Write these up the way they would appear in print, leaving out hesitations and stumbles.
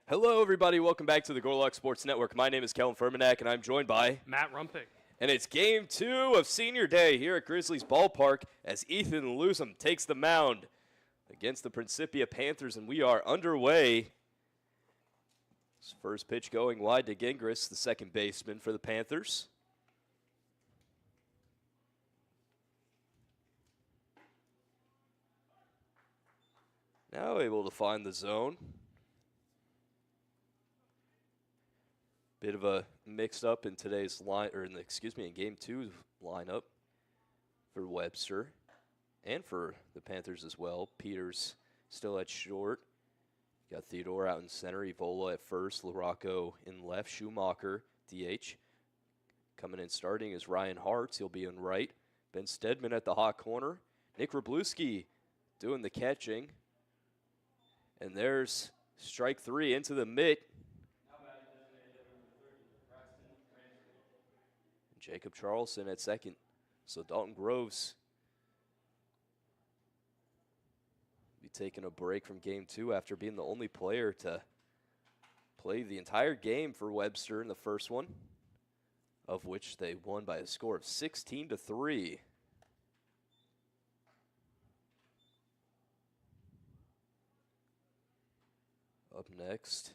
Hello, everybody. Welcome back to the Gorlocks Sports Network. My name is Kellen Furmanak, and I'm joined by Matt Rumpik. And it's Game 2 of Senior Day here at Grizzlies Ballpark as Ethan Lusum takes the mound against the Principia Panthers, and we are underway. His first pitch going wide to Gingras, the second baseman for the Panthers. Now able to find the zone. Bit of a mix-up in today's line, or in Game 2 lineup for Webster and for the Panthers as well. Peters still at short. Got Theodore out in center, Ivola at first, LaRocco in left, Schumacher, DH. Coming in starting is Ryan Hartz. He'll be in right. Ben Stedman at the hot corner. Nick Wroblewski doing the catching. And there's strike three into the mitt. Jacob Charleston at second. So Dalton Groves be taking a break from Game 2 after being the only player to play the entire game for Webster in the first one, of which they won by a score of 16-3. Up next,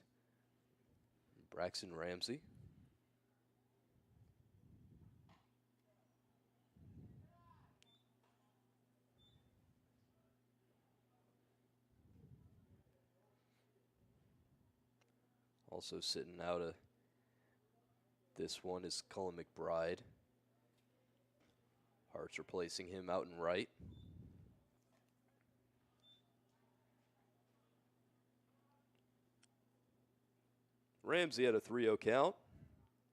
Braxton Ramsey. Also sitting out of this one is Cullen McBride. Hart's replacing him out in right. Ramsey had a 3-0 count.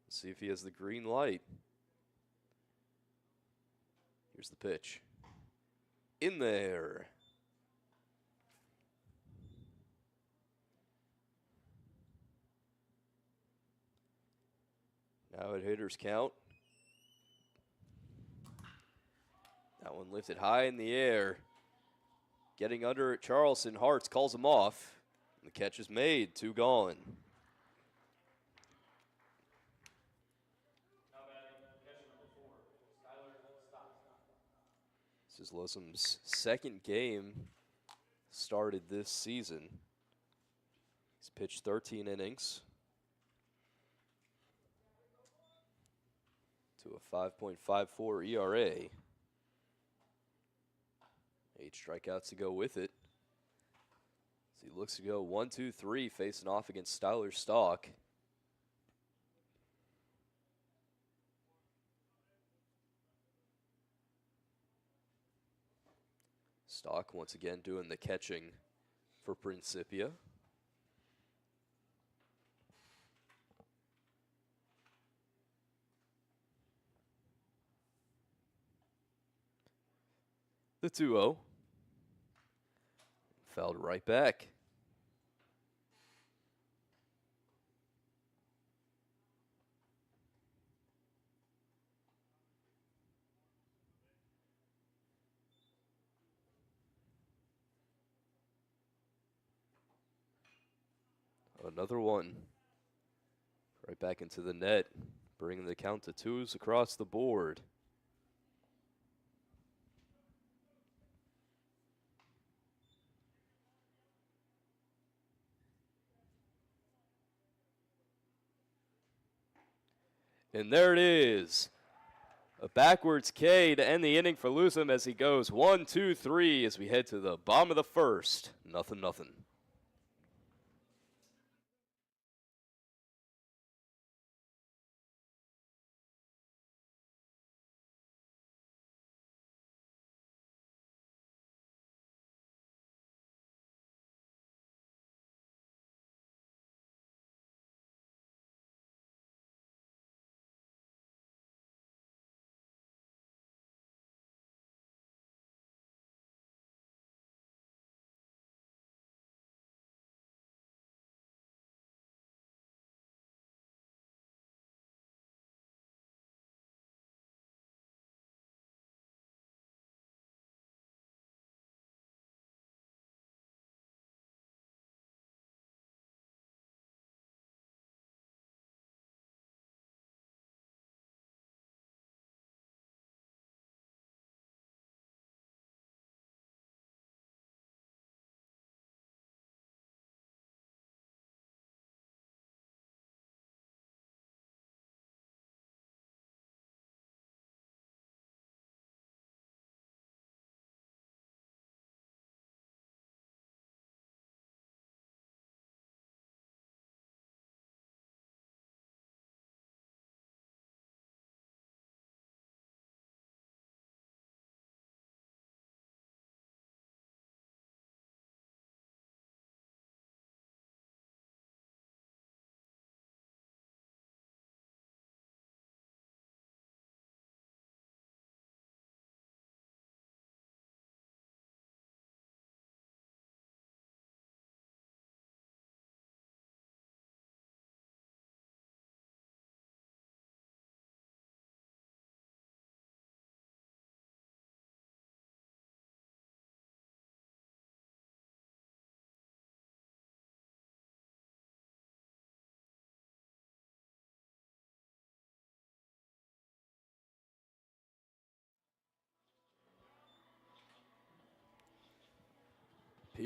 Let's see if he has the green light. Here's the pitch. In there. Now at hitter's count. That one lifted high in the air. Getting under it, Charleston. Hartz calls him off. The catch is made. 2 gone. This is Lusum's second game started this season. He's pitched 13 innings to a 5.54 ERA. 8 strikeouts to go with it. So he looks to go 1-2-3 facing off against Styler Stock. Stock once again doing the catching for Principia. The 2-0. Fouled right back. Another one. Right back into the net, bringing the count to 2s across the board. And there it is. A backwards K to end the inning for Lusum as he goes 1-2-3 as we head to the bottom of the first. 0-0.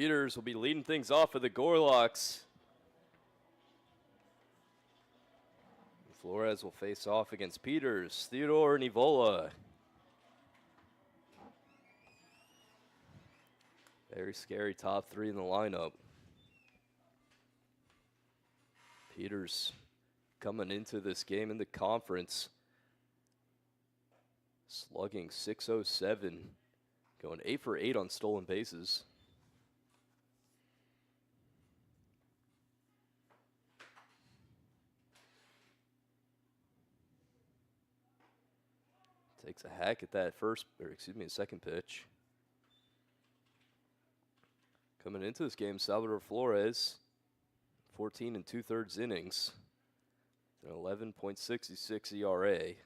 Peters will be leading things off for the Gorlocks. Flores will face off against Peters, Theodore, and Ivola. Very scary top three in the lineup. Peters coming into this game in the conference, slugging .607, going 8 for 8 on stolen bases. Takes a hack at that second pitch. Coming into this game, Salvador Flores, 14 2/3 innings, an 11.66 ERA.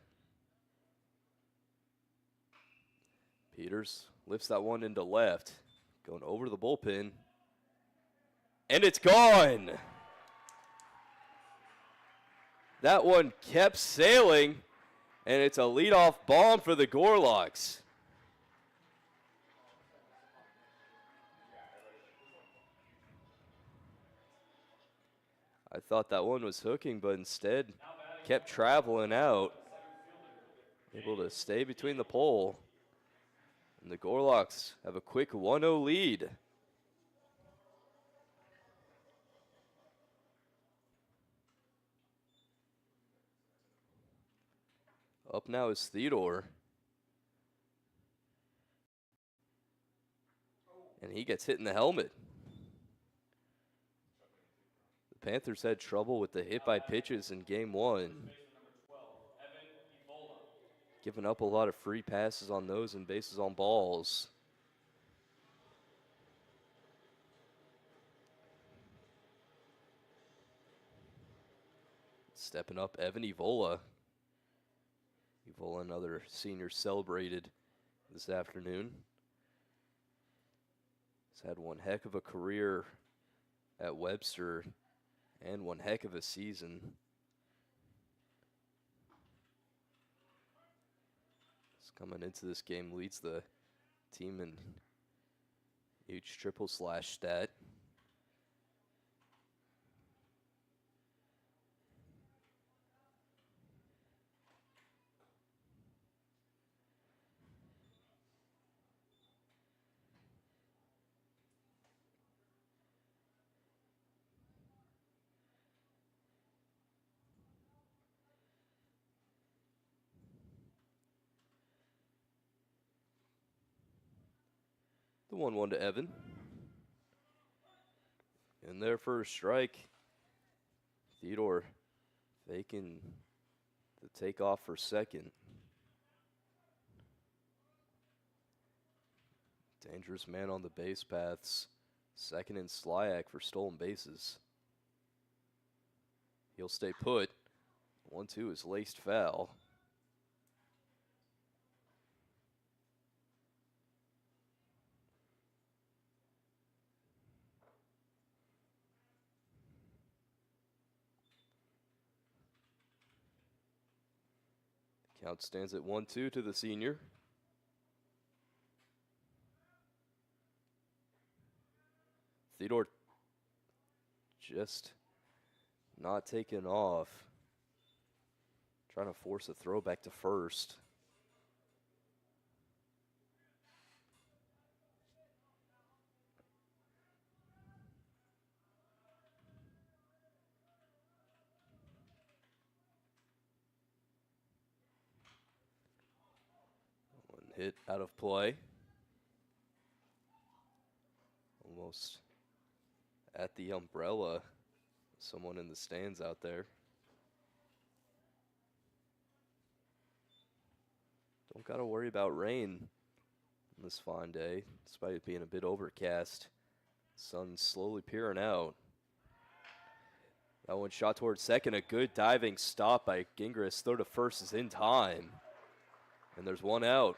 Peters lifts that one into left, going over the bullpen, and it's gone. That one kept sailing, and it's a leadoff bomb for the Gorlocks. I thought that one was hooking, but instead kept traveling out. Able to stay between the pole. And the Gorlocks have a quick 1-0 lead. Up now is Theodore. And he gets hit in the helmet. The Panthers had trouble with the hit by pitches in game one. Giving up a lot of free passes on those and bases on balls. Stepping up, Evan Ivola. Ivola, another senior, celebrated this afternoon. He's had one heck of a career at Webster and one heck of a season. He's coming into this game, leads the team in each triple slash stat. The 1-1 to Evan. In there for a strike. Theodore faking the takeoff for second. Dangerous man on the base paths. Second and Slyak for stolen bases. He'll stay put. 1-2 is laced foul. Count stands at 1-2 to the senior. Theodore just not taking off. Trying to force a throw back to first. Hit out of play. Almost at the umbrella. Someone in the stands out there. Don't got to worry about rain on this fine day, despite it being a bit overcast. Sun slowly peering out. That one shot towards second. A good diving stop by Gingras. Throw to first is in time. And there's one out.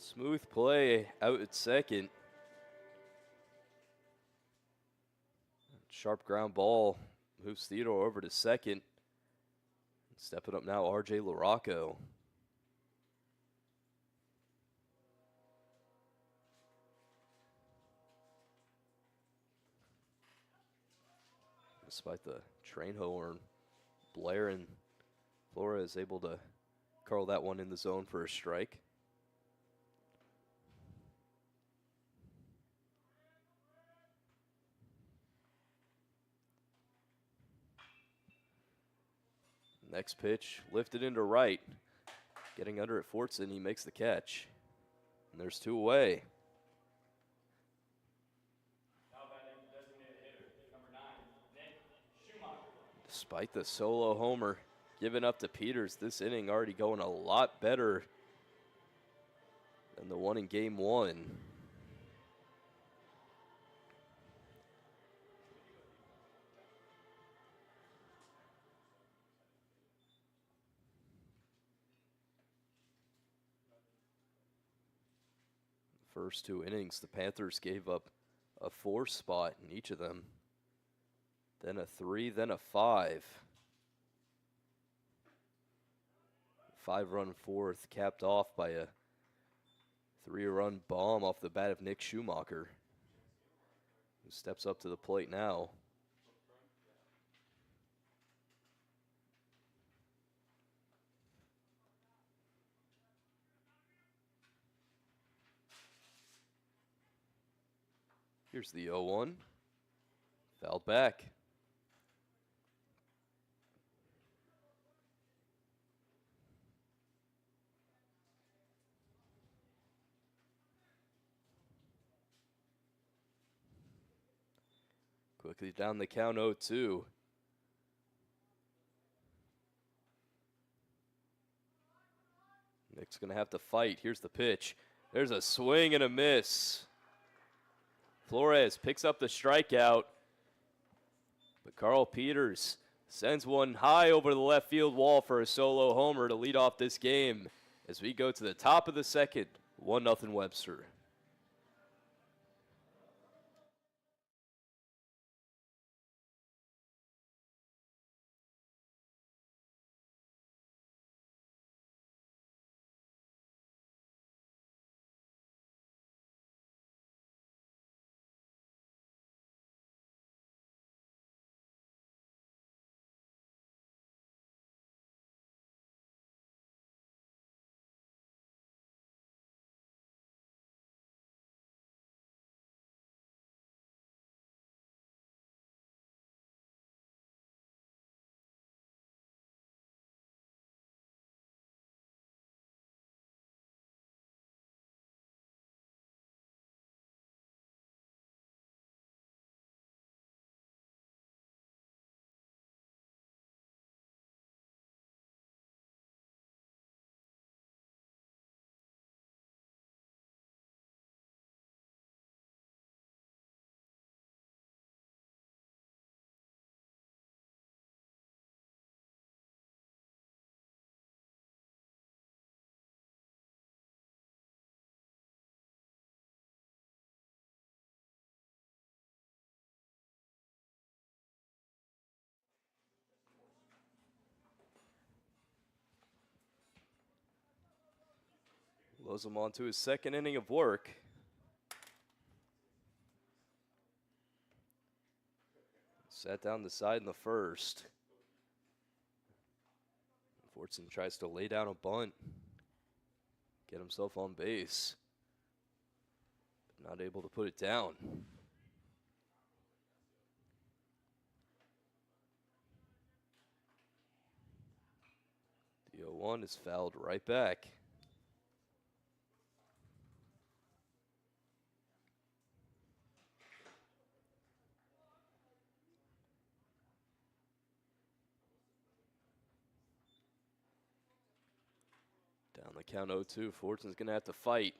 Smooth play out at second. Sharp ground ball moves Theodore over to second. Stepping up now, R.J. LaRocco. Despite the train horn blaring, Flores able to curl that one in the zone for a strike. Next pitch, lifted into right. Getting under at Fortson, he makes the catch. And there's 2 away. Despite the solo homer given up to Peters, this inning already going a lot better than the one in game 1. First 2 innings, the Panthers gave up a 4 spot in each of them. Then a 3, then a 5. 5-run fourth, capped off by a 3-run bomb off the bat of Nick Schumacher, who steps up to the plate now. Here's the 0-1. Fouled back. Quickly down the count, 0-2. Nick's going to have to fight. Here's the pitch. There's a swing and a miss. Flores picks up the strikeout, but Carl Peters sends one high over the left field wall for a solo homer to lead off this game as we go to the top of the second, 1-0 Webster. Blows him on to his second inning of work. Sat down the side in the first. Fortson tries to lay down a bunt, get himself on base, but not able to put it down. The 0-1 is fouled right back. Down the count 0-2. Fortson's going to have to fight.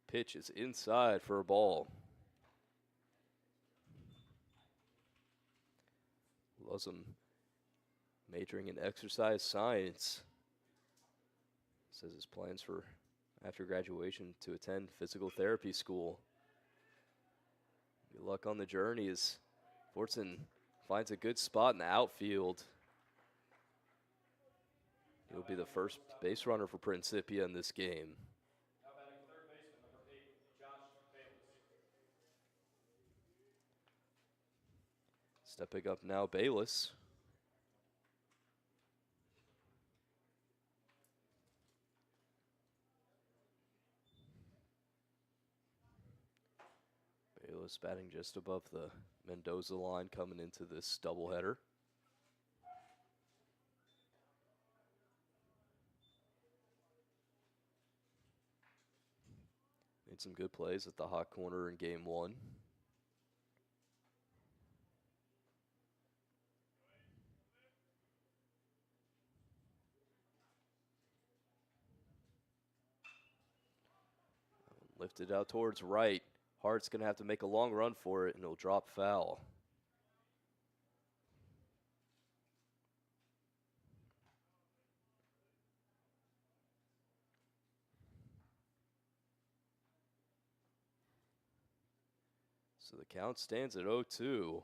Pitch is inside for a ball. Luzum majoring in exercise science. Says his plans for after graduation to attend physical therapy school. Good luck on the journey as Fortson finds a good spot in the outfield. He'll be the first base runner for Principia in this game. Stepping up now, Bayless. Bayless batting just above the Mendoza line coming into this doubleheader. Made some good plays at the hot corner in game 1. Lifted out towards right. Hart's going to have to make a long run for it, and it'll drop foul. So the count stands at 0-2.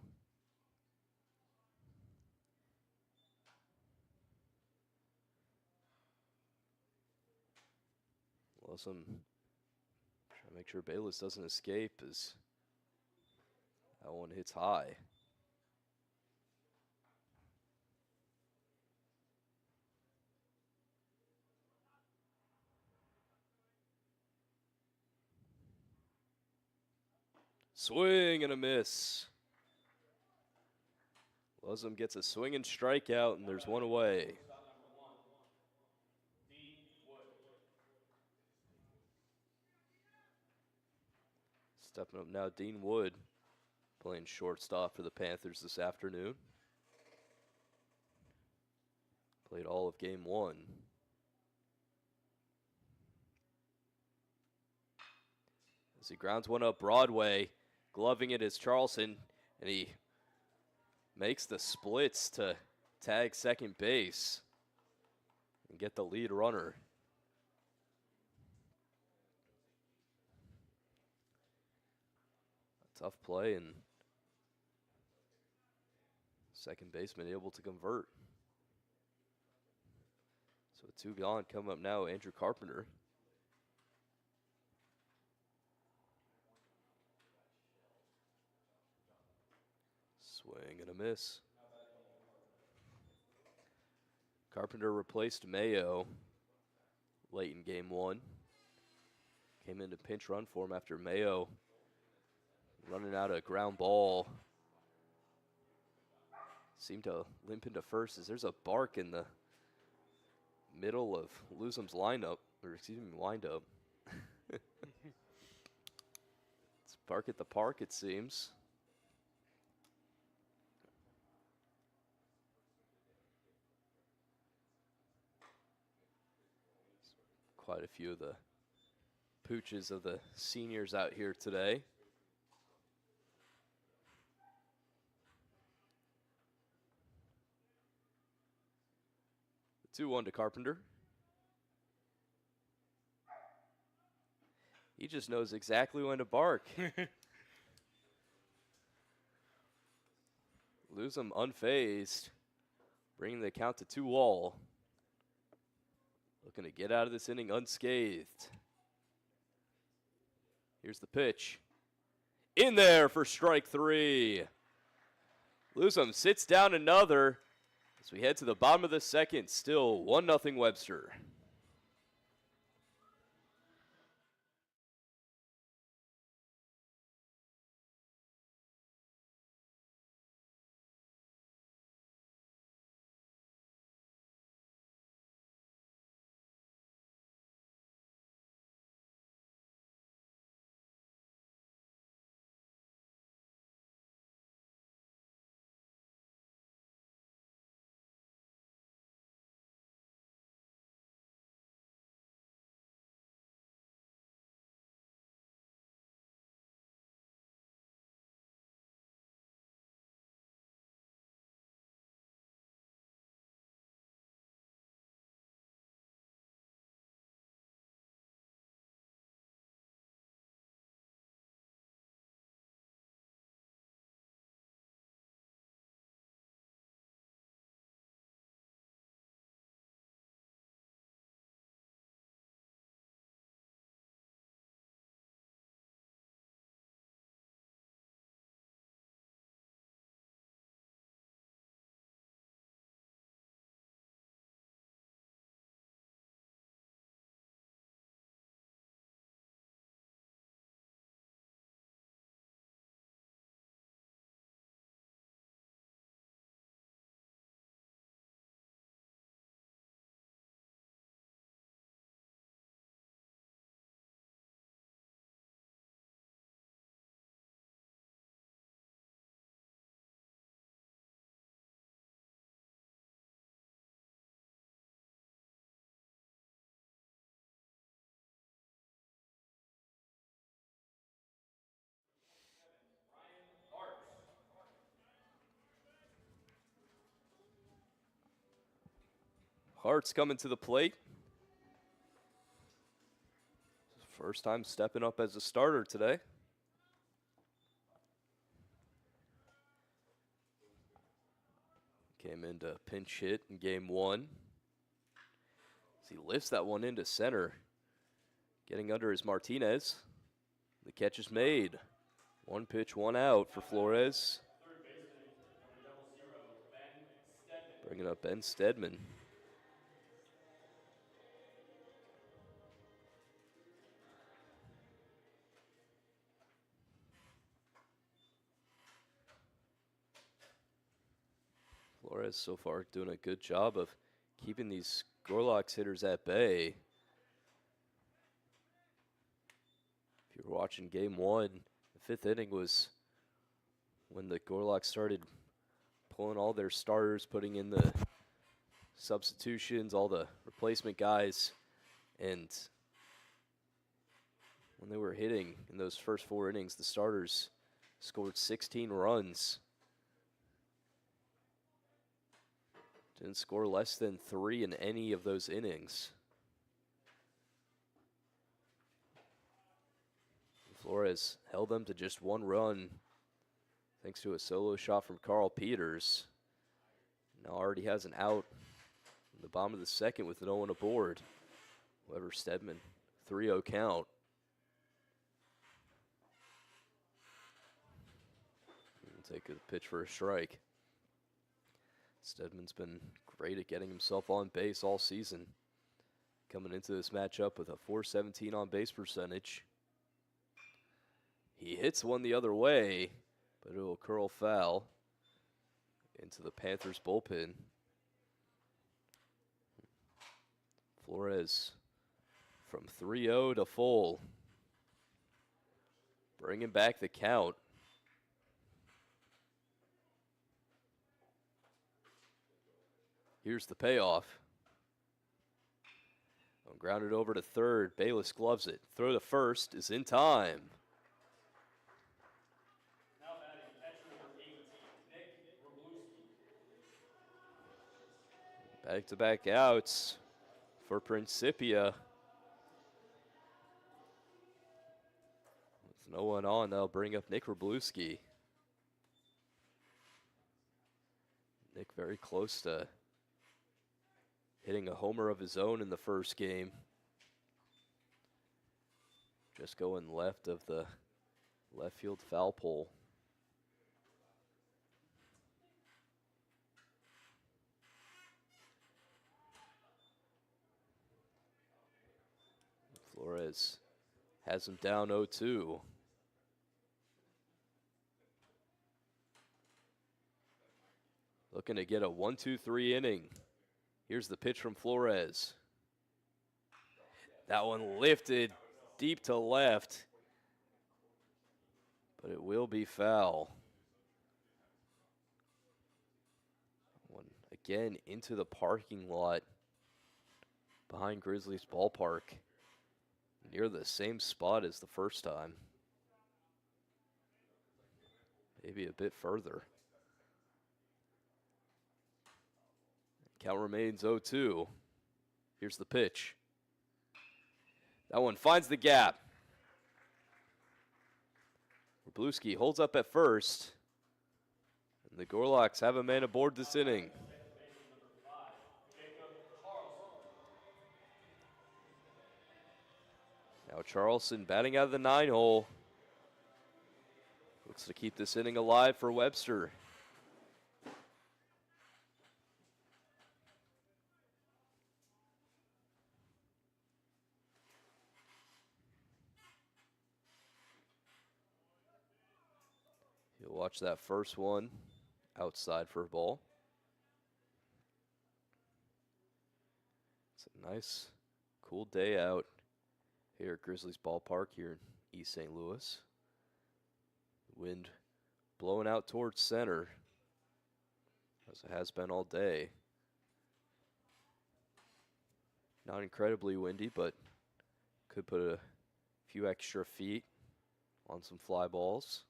Lawson trying to make sure Bayless doesn't escape as that one hits high. Swing and a miss. Lawson gets a swing and strikeout, and there's one away. Stepping up now, Dean Wood, playing shortstop for the Panthers this afternoon. Played all of game 1. As he grounds one up Broadway, gloving it is Charleston, and he makes the splits to tag second base and get the lead runner. A tough play, and second baseman able to convert. So 2 gone, coming up now, Andrew Carpenter. Swing and a miss. Carpenter replaced Mayo late in game 1. Came into pinch run for him after Mayo running out a ground ball. Seemed to limp into first as there's a bark in the middle of Lusum's windup. It's bark at the park, it seems. Quite a few of the pooches of the seniors out here today. The 2-1 to Carpenter. He just knows exactly when to bark. Lusum unfazed, bringing the count to 2-all. Looking to get out of this inning unscathed. Here's the pitch. In there for strike 3. Lusum sits down another as we head to the bottom of the second. Still 1-0 Webster. Hart's coming to the plate. First time stepping up as a starter today. Came into pinch hit in game 1. As he lifts that one into center. Getting under is Martinez. The catch is made. 1 pitch, 1 out for Flores. Bringing up Ben Stedman. Flores so far doing a good job of keeping these Gorlocks hitters at bay. If you were watching game 1, the 5th inning was when the Gorlocks started pulling all their starters, putting in the substitutions, all the replacement guys, and when they were hitting in those first 4 innings, the starters scored 16 runs. Didn't score less than 3 in any of those innings. Flores held them to just 1 run thanks to a solo shot from Carl Peters. Now already has an out in the bottom of the 2nd with no one aboard. However, Stedman, 3-0 count. We'll take a pitch for a strike. Stedman's been great at getting himself on base all season. Coming into this matchup with a .417 on base percentage. He hits one the other way, but it will curl foul into the Panthers bullpen. Flores from 3-0 to full. Bringing back the count. Here's the payoff. Grounded over to third. Bayless gloves it. Throw to first is in time. Now batting catcher number 18, Nick Wrebluski. Back-to-back outs for Principia. With no one on, they'll bring up Nick Wrebluski. Nick very close to hitting a homer of his own in the first game. Just going left of the left field foul pole. Flores has him down 0-2. Looking to get a 1-2-3 inning. Here's the pitch from Flores. That one lifted deep to left, but it will be foul. One again into the parking lot behind Grizzlies ballpark, near the same spot as the first time. Maybe a bit further. Count remains 0-2. Here's the pitch. That one finds the gap. Wrebluski holds up at first. And the Gorlocks have a man aboard this inning. Now Charleston batting out of the 9-hole. Looks to keep this inning alive for Webster. You'll watch that first one outside for a ball. It's a nice, cool day out here at Grizzlies ballpark here in East St. Louis. Wind blowing out towards center, as it has been all day. Not incredibly windy, but could put a few extra feet on some fly balls.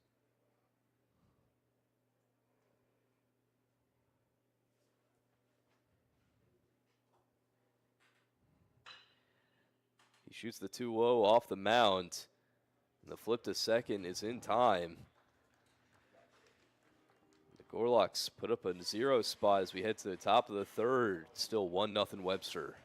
shoots the 2-0 off the mound. And the flip to second is in time. The Gorlocks put up a 0 spot as we head to the top of the third. Still 1-0 Webster.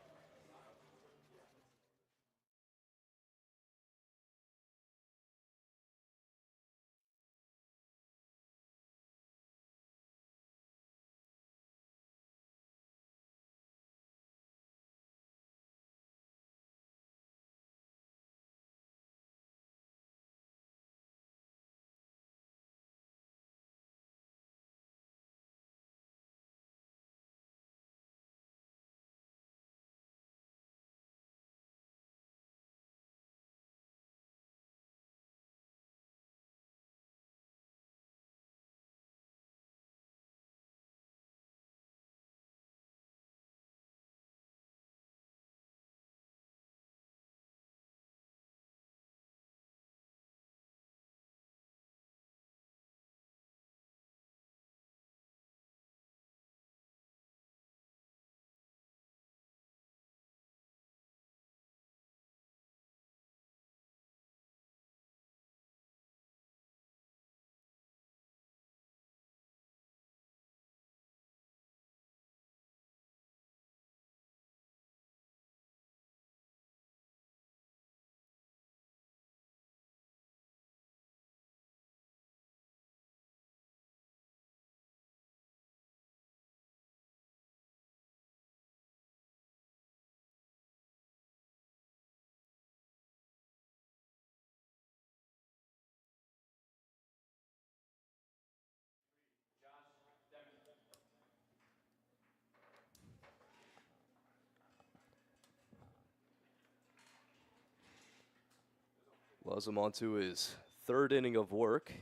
Luzum onto his third inning of work,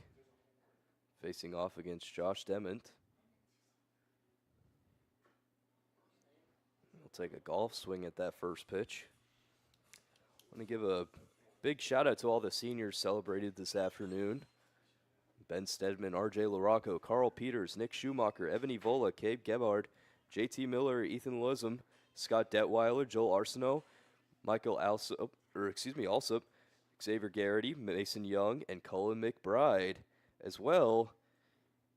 facing off against Josh Dement. He'll take a golf swing at that first pitch. I want to give a big shout out to all the seniors celebrated this afternoon. Ben Stedman, R.J. LaRocco, Carl Peters, Nick Schumacher, Evan Ivola, Cabe Gebhard, J.T. Miller, Ethan Luzum, Scott Detweiler, Joel Arsenault, Michael Alsop, Xavier Gity, Mason Young, and Cullen McBride as well.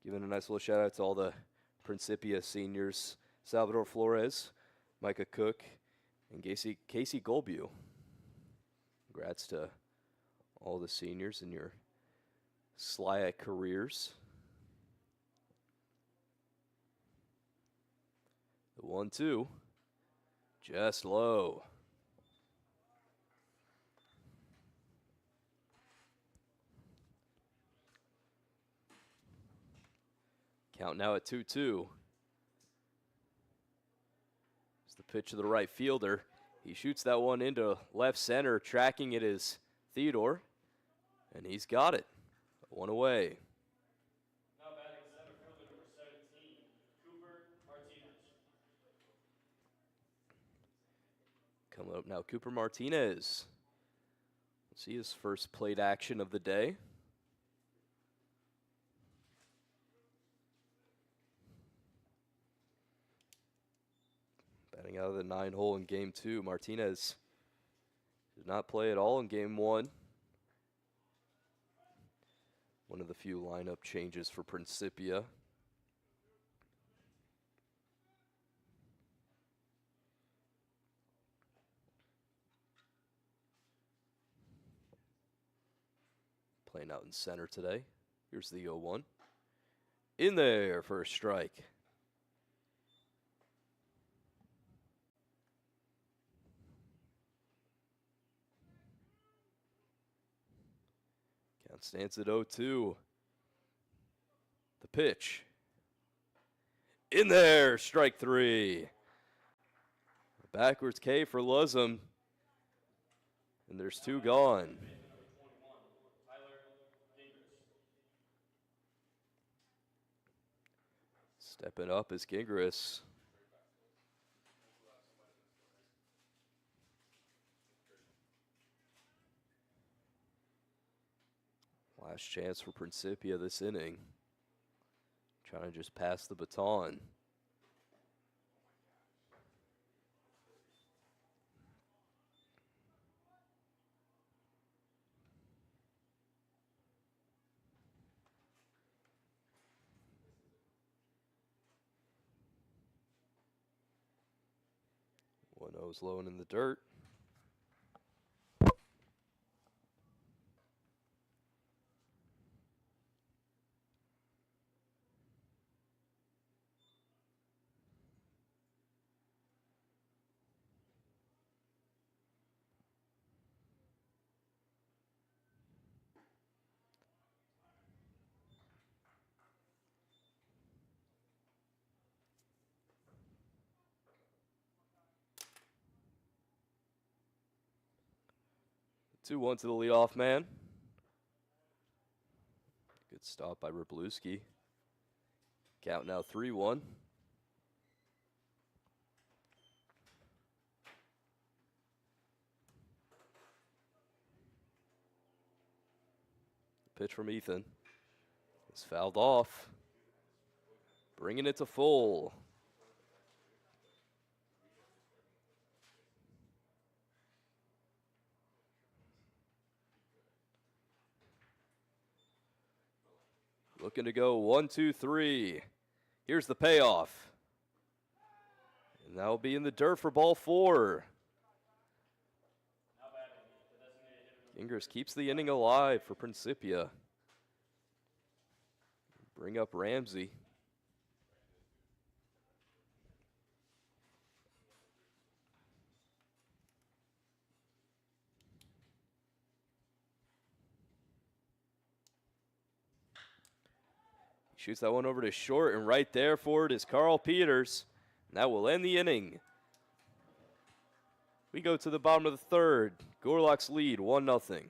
Giving a nice little shout out to all the Principia seniors, Salvador Flores, Micah Cook, and Casey Golbew. Congrats to all the seniors in your SLIAC careers. The 1-2, just low. Count now at 2-2. It's the pitch to the right fielder. He shoots that one into left center. Tracking it is Theodore, and he's got it. One away. Now batting center fielder number 17, Cooper Martinez. Coming up now, Cooper Martinez. Let's see his first plate action of the day. Batting out of the 9-hole in game 2, Martinez did not play at all in game 1. One of the few lineup changes for Principia. Playing out in center today. Here's the 0-1. In there for a strike. Count stands at 0-2. The pitch. In there, strike 3. Backwards K for Luzum. And there's 2 gone. Stepping up is Gingras. Last chance for Principia this inning. Trying to just pass the baton. 1-0's low and in the dirt. Two one to the leadoff man. Good stop by Wroblewski. Count now 3-1. Pitch from Ethan. It's fouled off. Bringing it to full. Looking to go 1, 2, 3. Here's the payoff. And that will be in the dirt for ball 4. Gingras keeps the inning alive for Principia. Bring up Ramsey. Shoots that one over to short, and right there for it is Carl Peters. And that will end the inning. We go to the bottom of the third. Gorlocks lead 1-0.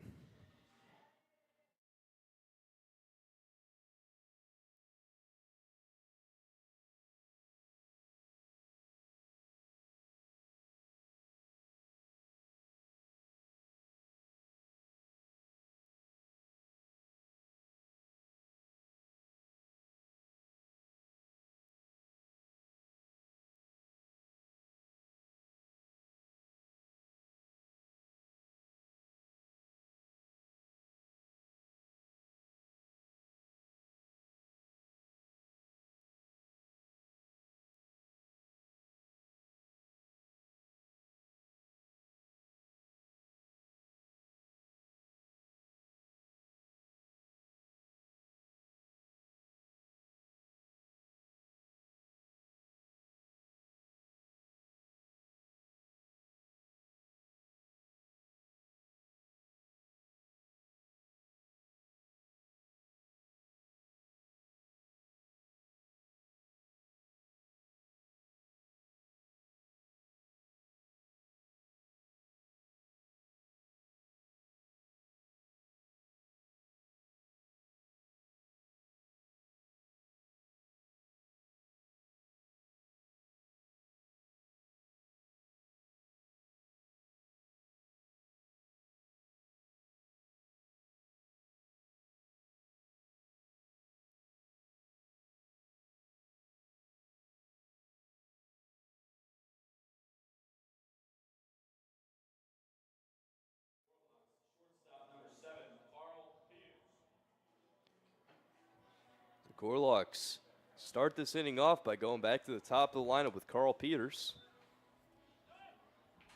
The Gorlocks start this inning off by going back to the top of the lineup with Carl Peters.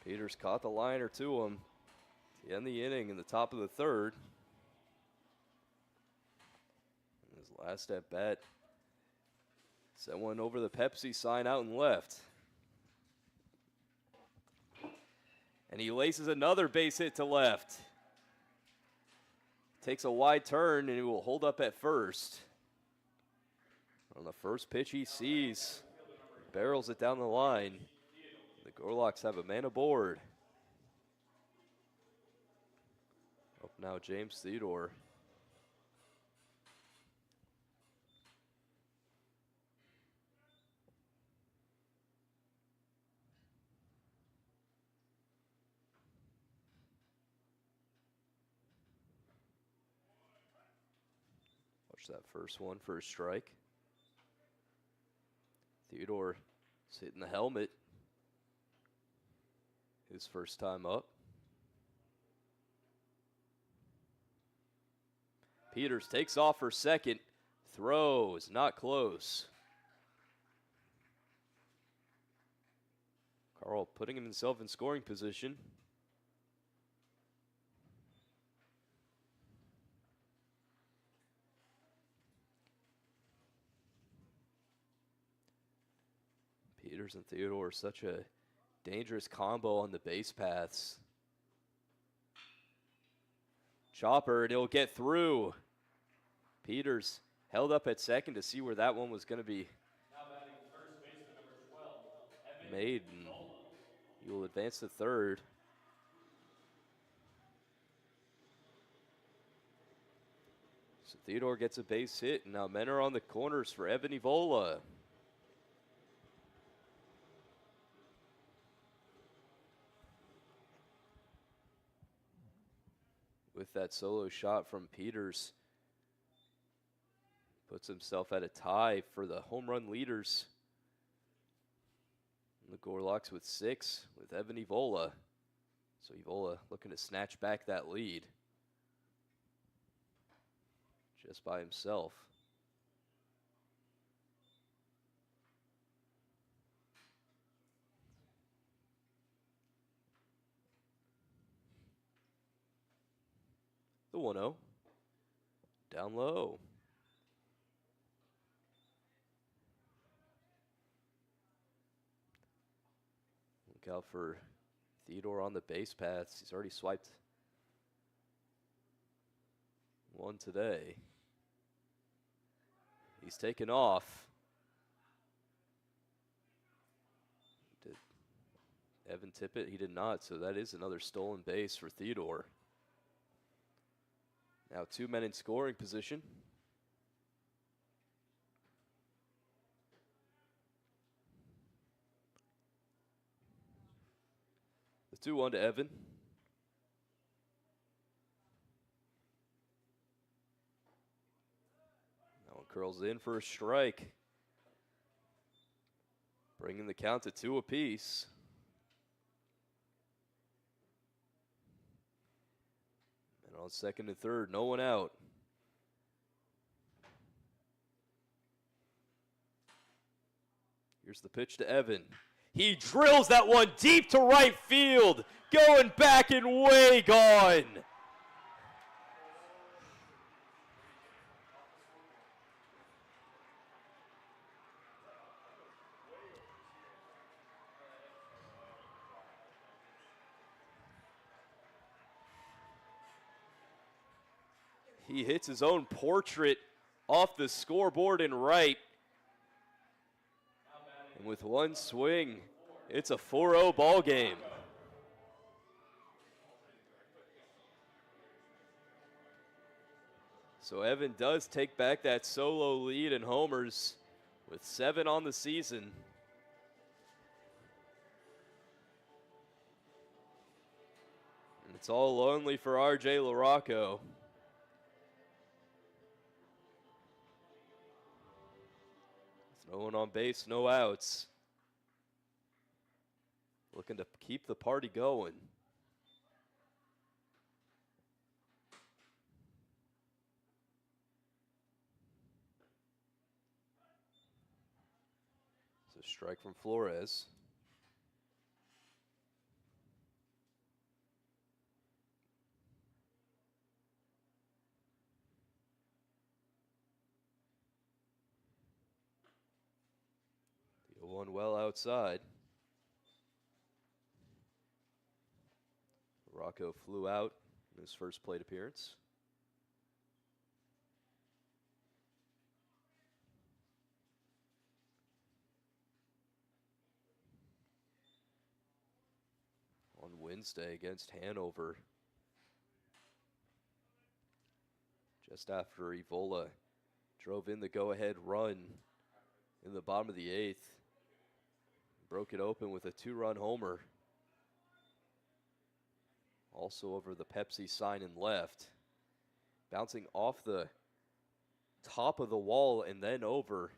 Peters caught the liner to him to end the inning in the top of the third. And his last at bat sent one over the Pepsi sign out and left. And he laces another base hit to left. Takes a wide turn and he will hold up at first. On the first pitch he sees, barrels it down the line. The Gorlocks have a man aboard. Up now James Theodore. Watch that first one for a strike. Theodore is hitting the helmet. His first time up. Peters takes off for second. Throws, not close. Carl putting himself in scoring position. Peters and Theodore, such a dangerous combo on the base paths. Chopper, and it'll get through. Peters held up at second to see where that one was going to be made, and he will advance to third. So Theodore gets a base hit, and now men are on the corners for Evan Ivola. With that solo shot from Peters, puts himself at a tie for the home run leaders. And the Gorlocks with 6 with Evan Ivola. So Ivola looking to snatch back that lead just by himself. The 1-0. Down low. Look out for Theodore on the base paths. He's already swiped one today. He's taken off. Did Evan tip it? He did not, so that is another stolen base for Theodore. Now 2 men in scoring position. The 2-1 to Evan. That one curls in for a strike. Bringing the count to 2 apiece. And on second and third, no one out. Here's the pitch to Evan. He drills that one deep to right field. Going back and way gone. He hits his own portrait off the scoreboard in right. And with one swing, it's a 4-0 ball game. So Evan does take back that solo lead in homers with 7 on the season. And it's all lonely for RJ LaRocco. No one on base, no outs. Looking to keep the party going. So strike from Flores. One well outside. Rocco flew out in his first plate appearance. On Wednesday against Hanover. Just after Ivola drove in the go-ahead run in the bottom of the 8th. Broke it open with a 2-run homer. Also over the Pepsi sign in left. Bouncing off the top of the wall and then over.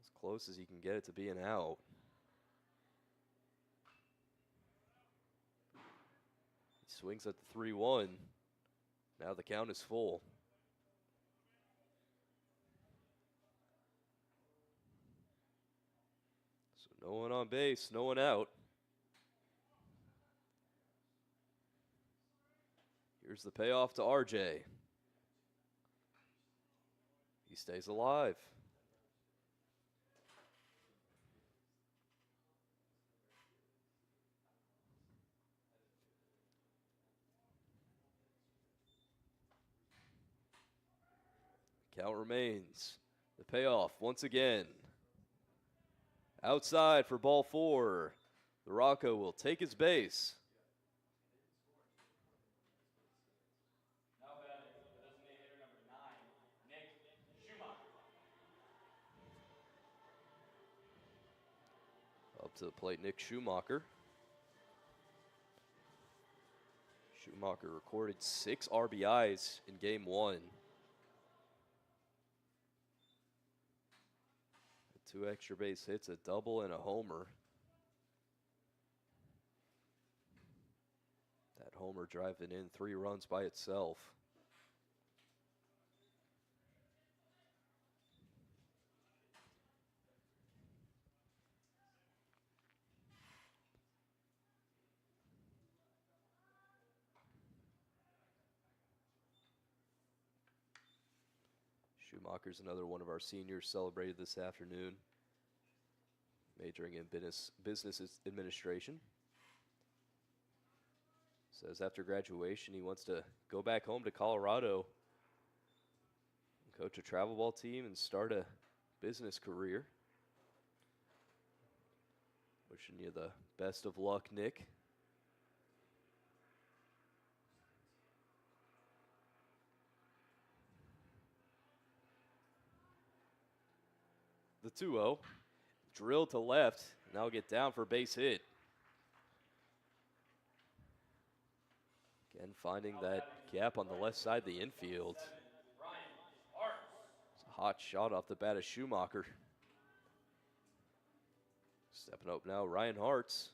As close as he can get it to being out. He swings at the 3-1. Now the count is full. So No one on base, no one out. Here's the payoff to RJ. He stays alive. Count remains. The payoff once again. Outside for ball 4. The Rocco will take his base. Now batting, the designated hitter number 9, Nick Schumacher. Up to the plate, Nick Schumacher. Schumacher recorded 6 RBIs in game 1. 2 extra base hits, a double and a homer. That homer driving in 3 runs by itself. Schumacher's another one of our seniors celebrated this afternoon, majoring in business administration. Says after graduation he wants to go back home to Colorado, coach a travel ball team, and start a business career. Wishing you the best of luck, Nick. The 2-0. Drill to left. Now get down for base hit. Again, finding that gap on the left side of the infield. It's a hot shot off the bat of Schumacher. Stepping up now, Ryan Hartz.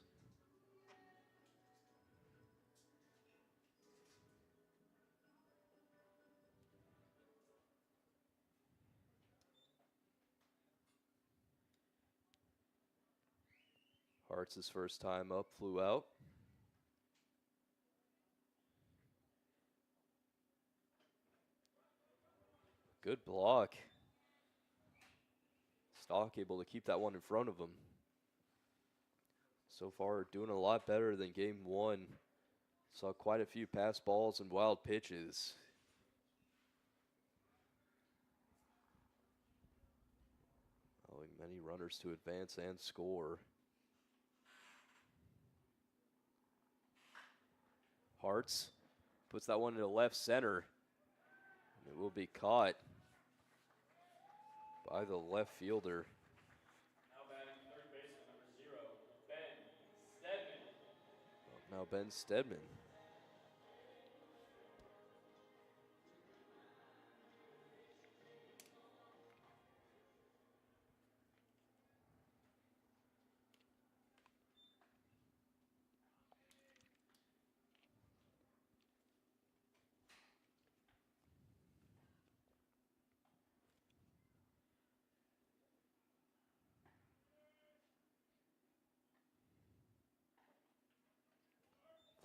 Hart's first time up, flew out. Good block. Stock able to keep that one in front of him. So far, doing a lot better than game 1. Saw quite a few pass balls and wild pitches. Allowing many runners to advance and score. Hartz puts that one into left center. It will be caught by the left fielder. Now batting third baseman number 0, Ben Stedman. Now Ben Stedman.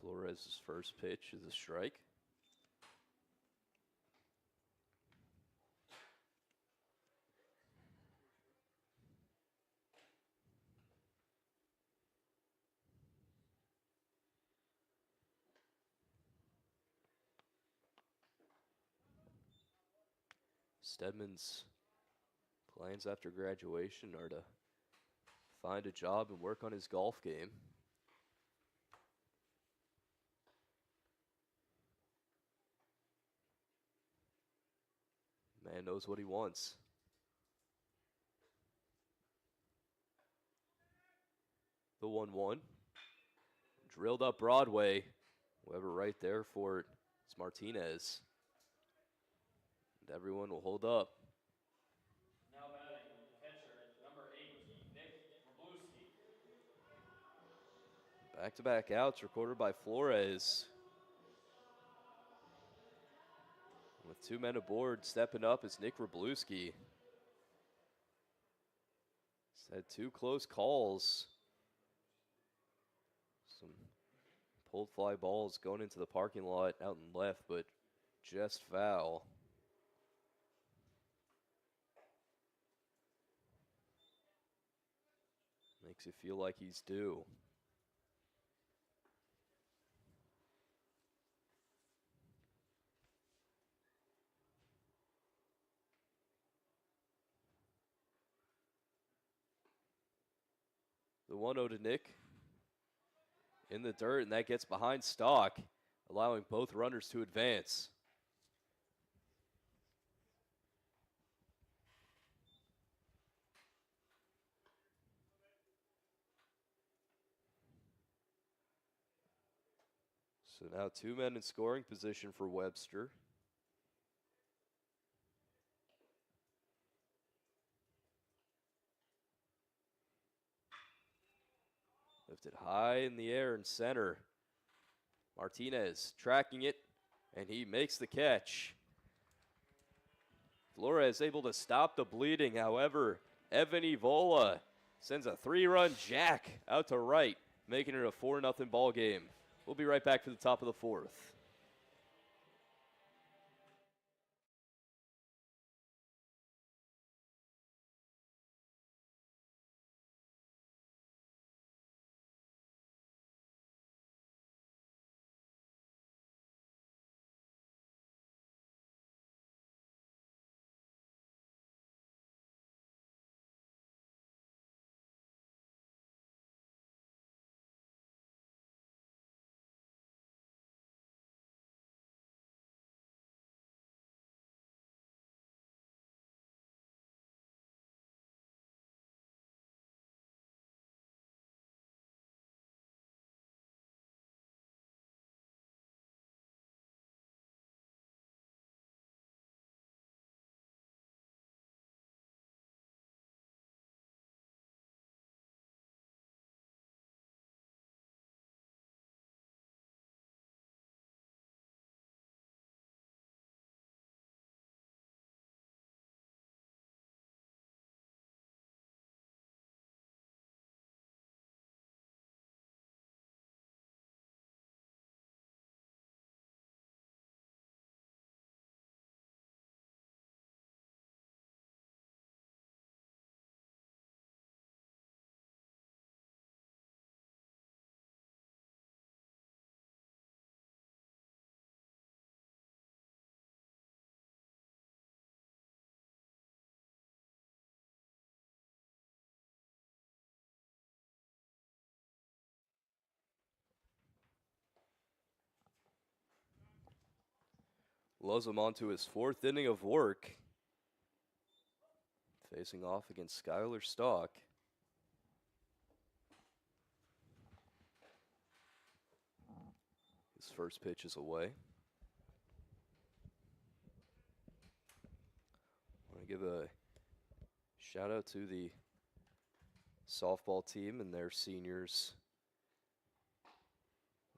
Flores' first pitch is a strike. Stedman's plans after graduation are to find a job and work on his golf game. Man knows what he wants. The 1-1. Drilled up Broadway. However, right there for it is Martinez. And everyone will hold up. Now batting catcher number 8, Nick Wroblewski. Back-to-back outs recorded by Flores. With 2 men aboard, stepping up is Nick Wroblewski. Had 2 close calls. Some pulled fly balls going into the parking lot out and left, but just foul. Makes you feel like he's due. The 1-0 to Nick in the dirt, and that gets behind Stock, allowing both runners to advance. So now 2 men in scoring position for Webster. Lifted high in the air in center. Martinez tracking it, and he makes the catch. Flores able to stop the bleeding. However, Evan Ivola sends a 3-run jack out to right, making it a 4-0 ball game. We'll be right back for the top of the 4th. Lozum onto his 4th inning of work. Facing off against Skylar Stock. His first pitch is away. I want to give a shout out to the softball team and their seniors.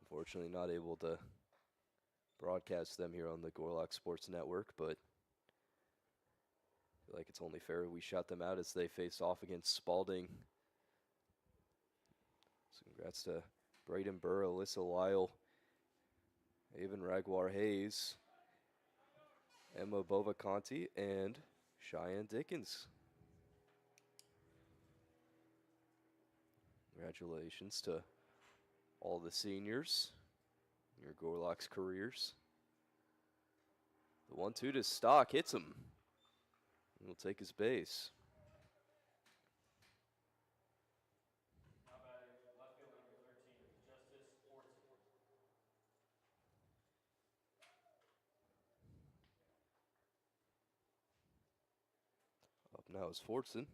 Unfortunately, not able to broadcast them here on the Gorlocks Sports Network, but I feel like it's only fair we shout them out as they face off against Spalding. So congrats to Braden Burr, Alyssa Lyle, Avon Raguar Hayes, Emma Bovacanti, and Cheyenne Dickens. Congratulations to all the seniors in your Gorlocks careers. The 1-2 to Stock hits him. He'll take his base. Now batting, left fielder number 13, Justice Fortson. Up now is Fortson.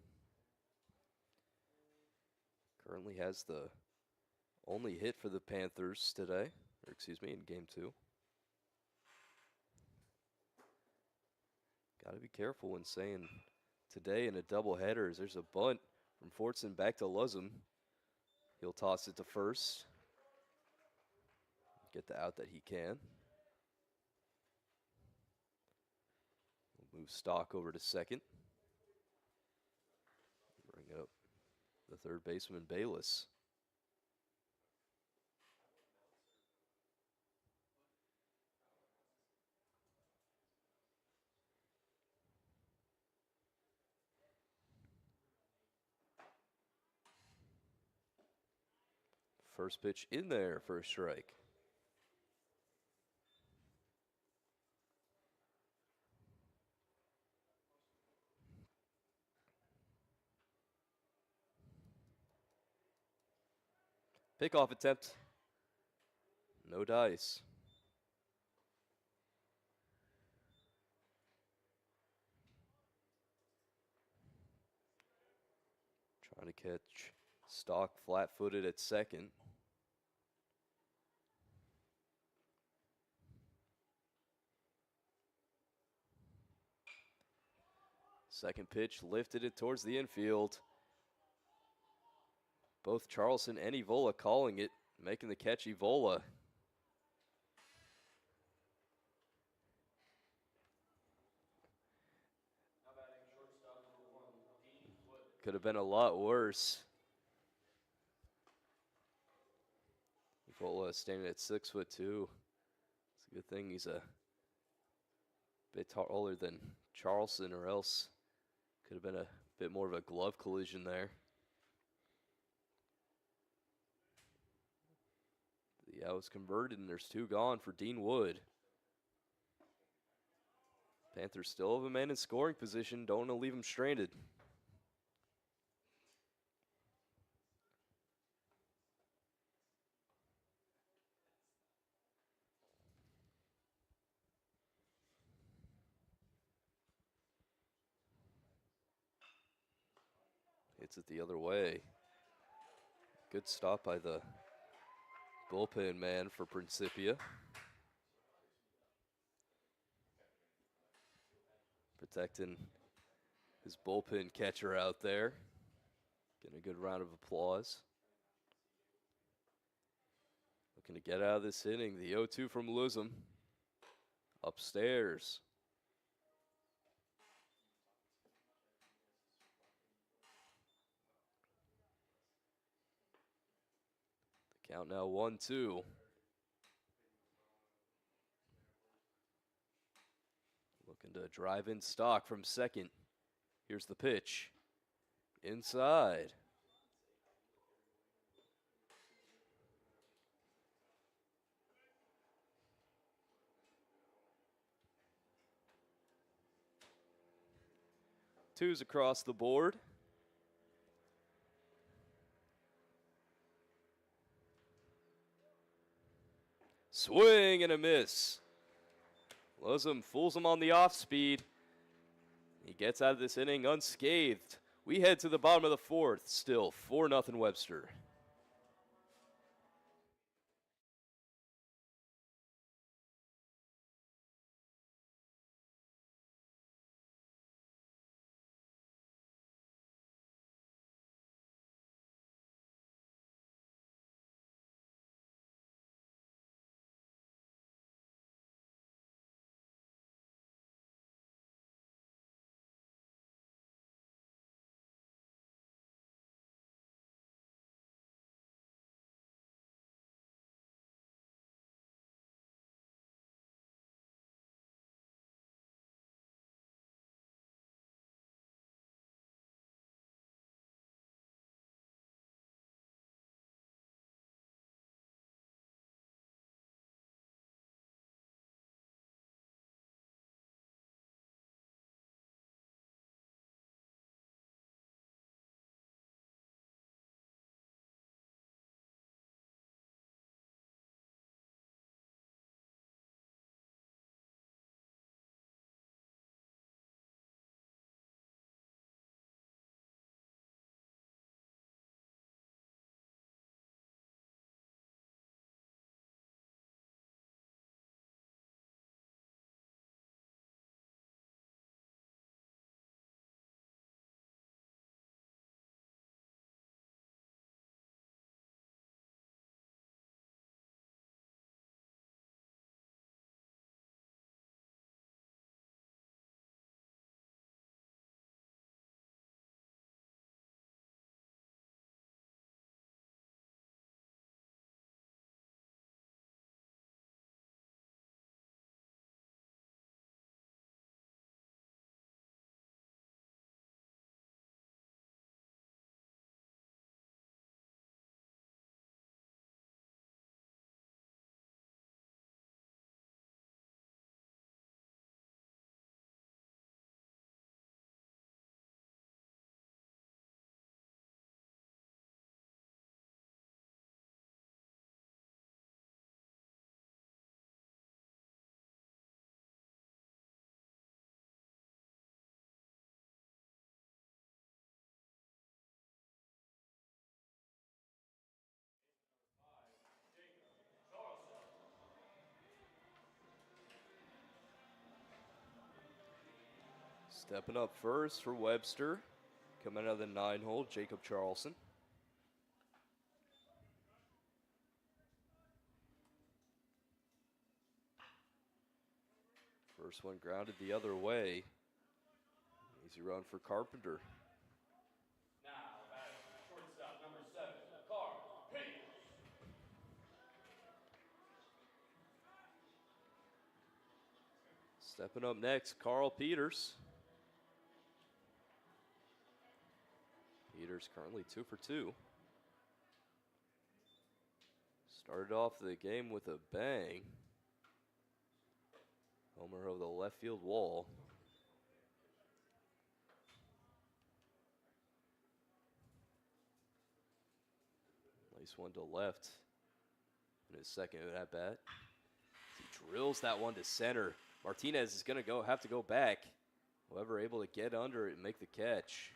Currently has the only hit for the Panthers today, or excuse me, in game 2. Got to be careful when saying today in a doubleheader. There's a bunt from Fortson back to Lozum. He'll toss it to first. Get the out that he can. We'll move Stock over to second. Bring it up the third baseman, Bayless. First pitch in there for a strike. Pickoff attempt. No dice. Trying to catch Stock flat-footed at second. Second pitch lifted it towards the infield. Both Charleston and Ivola calling it, making the catch Ivola. Now batting shortstop number 1, Dean Wood. Could have been a lot worse. Ivola standing at 6'2". It's a good thing he's a bit taller than Charleston, or else could have been a bit more of a glove collision there. The out was converted, and there's 2 gone for Dean Wood. Panthers still have a man in scoring position. Don't want to leave him stranded. Hits it the other way. Good stop by the bullpen man for Principia. Protecting his bullpen catcher out there. Getting a good round of applause. Looking to get out of this inning. The 0-2 from Lusum. Upstairs. The count now 1-2. Looking to drive in Stock from second. Here's the pitch. Inside. Twos across the board. Swing and a miss. Lusum fools him on the off speed. He gets out of this inning unscathed. We head to the bottom of the 4th. Still 4-0 Webster. Stepping up first for Webster. Coming out of the 9-hole, Jacob Charleston. First one grounded the other way. Easy run for Carpenter. Now batting shortstop number 7, Carl Peters. Stepping up next, Carl Peters. Peters currently 2 for 2. Started off the game with a bang. Homer over the left field wall. Nice one to left in his second at bat. He drills that one to center. Martinez is going to have to go back. However, able to get under it and make the catch.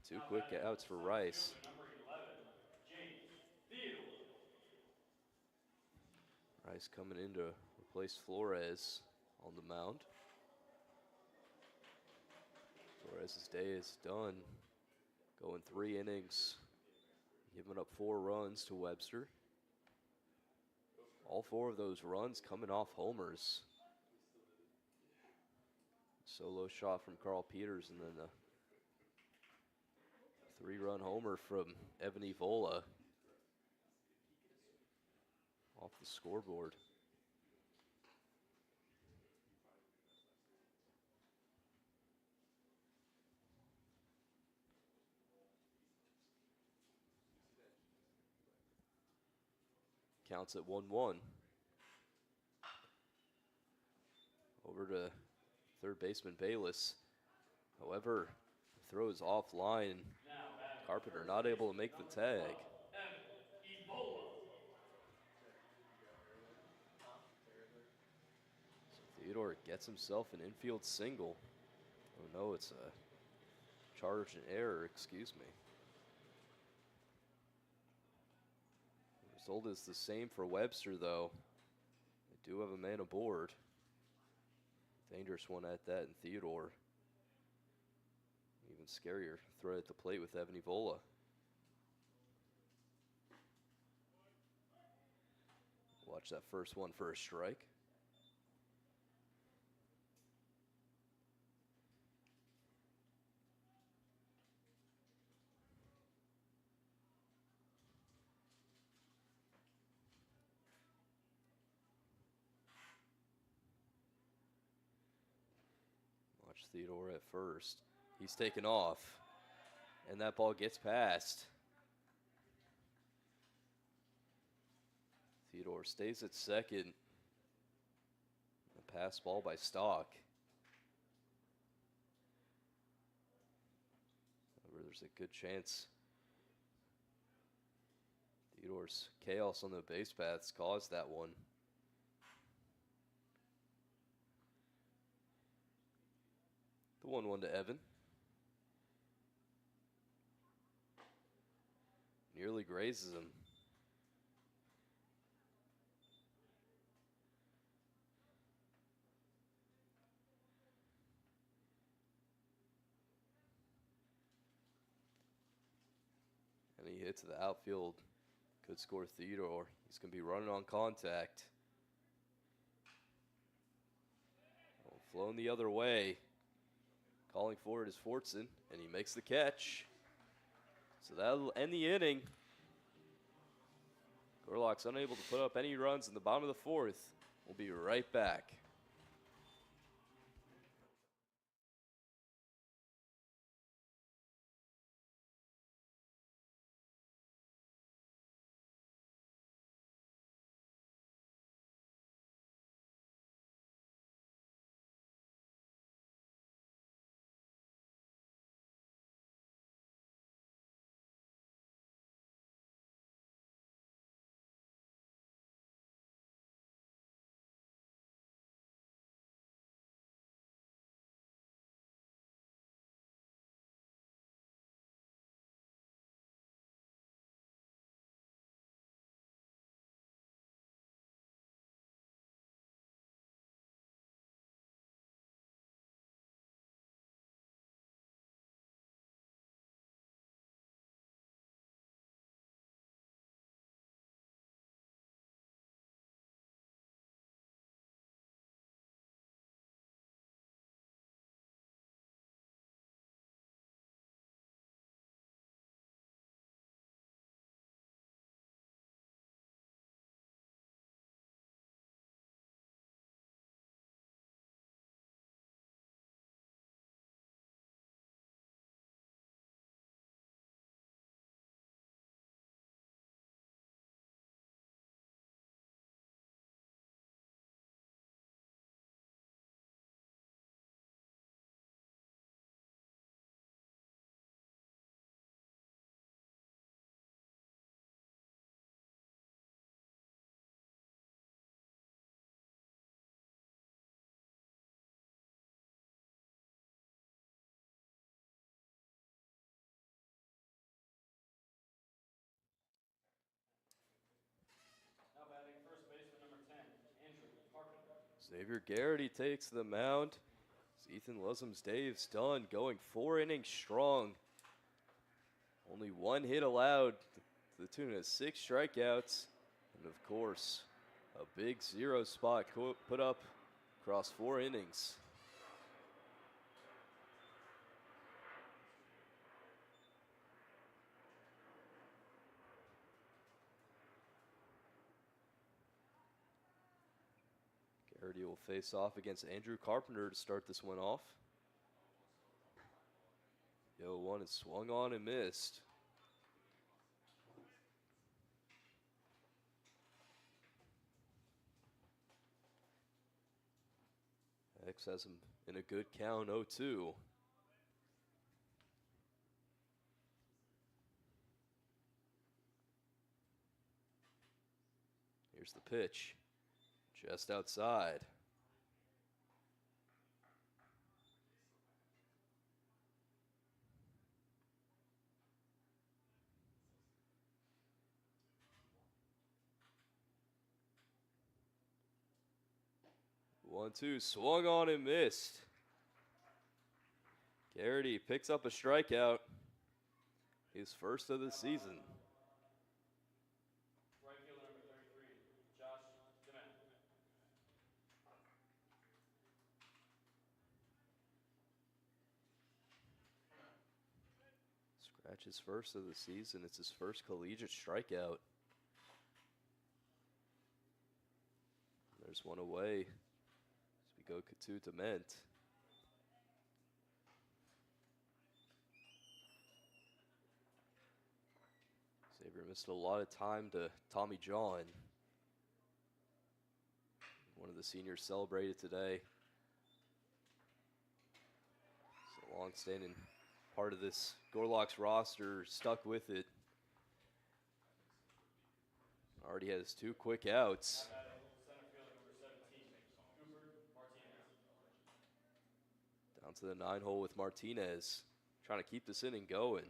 2 quick outs for Rice. Number 11, James Theodore. Rice coming in to replace Flores on the mound. Flores' day is done. Going 3 innings. Giving up 4 runs to Webster. All 4 of those runs coming off homers. Solo shot from Carl Peters and then a 3-run homer from Evan Ivola off the scoreboard. Counts at 1-1. Over to third baseman Bayless. However, throws offline. Carpenter not able to make the tag. Ivola. So Theodore gets himself an infield single. Oh no, it's a charge and error, excuse me. The result is the same for Webster though. They do have a man aboard. Dangerous one at that in Theodore. Even scarier throw at the plate with Evan Ivola. Watch that first one for a strike. Watch Theodore at first. He's taken off. And that ball gets past. Theodore stays at second. A pass ball by Stock. However, there's a good chance Theodore's chaos on the base paths caused that one. The 1-1 to Evan. Nearly grazes him. And he hits the outfield. Could score Theodore. He's going to be running on contact. Oh, flown the other way. Calling for it is Fortson, and he makes the catch. So that'll end the inning. Gorlocks unable to put up any runs in the bottom of the 4th. We'll be right back. Xavier Gity takes the mound. Ethan Lusum's Dave's done, going 4 innings strong. Only 1 hit allowed to the tune of 6 strikeouts. And of course, a big 0 spot put up across 4 innings. Garrity will face off against Andrew Carpenter to start this one off. 0-1 is swung on and missed. X has him in a good count, 0-2. Here's the pitch, just outside. One, two, swung on and missed. Garrity picks up a strikeout, his first of the season. Right fielder number 33, Josh Dement. Scratch his first of the season. It's his first collegiate strikeout. There's one away as we go to Dement. Xavier missed a lot of time to Tommy John. One of the seniors celebrated today. It's a long-standing part of this Gorlocks roster, stuck with it. Already has 2 quick outs. Now batting center fielder number 17, Cooper Martinez. Down to the 9 hole with Martinez, trying to keep this inning going.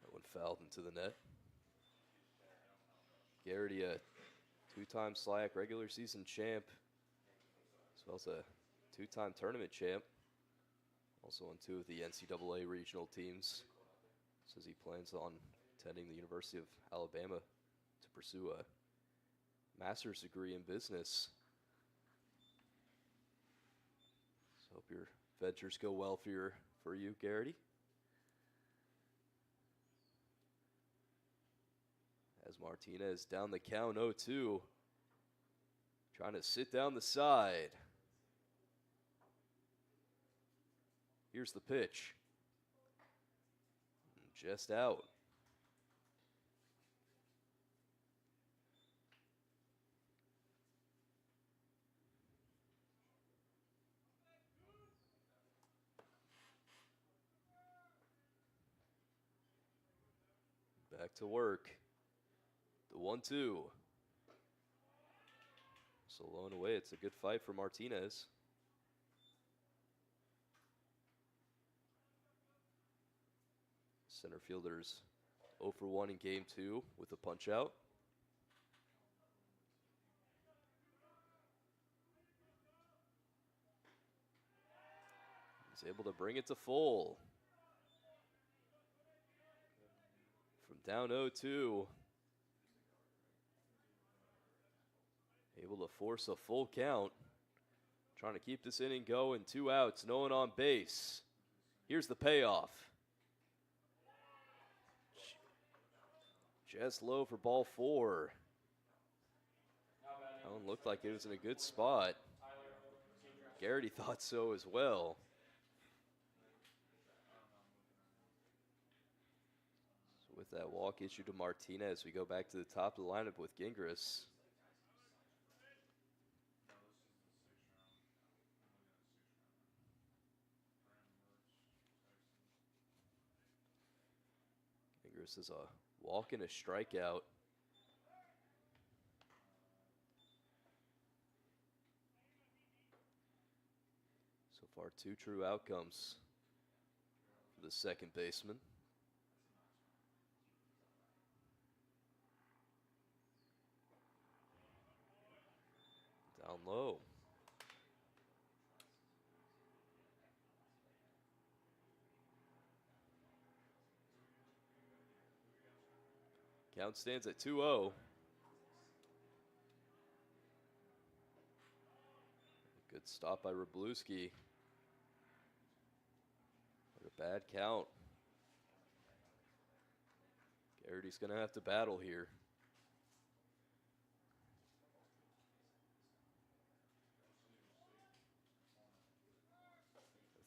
That one fouled into the net. Garrity, a 2-time SLAC regular season champ, as well as a 2-time tournament champ. Also on 2 of the NCAA regional teams. Says he plans on attending the University of Alabama to pursue a master's degree in business. So hope your ventures go well for you, Garrity. As Martinez down the count, 0-2. Trying to sit down the side. Here's the pitch. Just out. Back to work. The 1-2. So low and away, it's a good fight for Martinez. Center fielders 0 for 1 in game 2 with a punch out. He's able to bring it to full. From down 0-2. Able to force a full count. Trying to keep this inning going. 2 outs, no one on base. Here's the payoff. Just low for ball 4. That one looked like it was in a good spot. Garrity thought so as well. So with that walk issue to Martinez, we go back to the top of the lineup with Gingras. Gingras is a walk and a strikeout. far, 2 true outcomes for the second baseman. Down low. Count stands at 2-0. Good stop by Wroblewski. But a bad count. Garrity's going to have to battle here.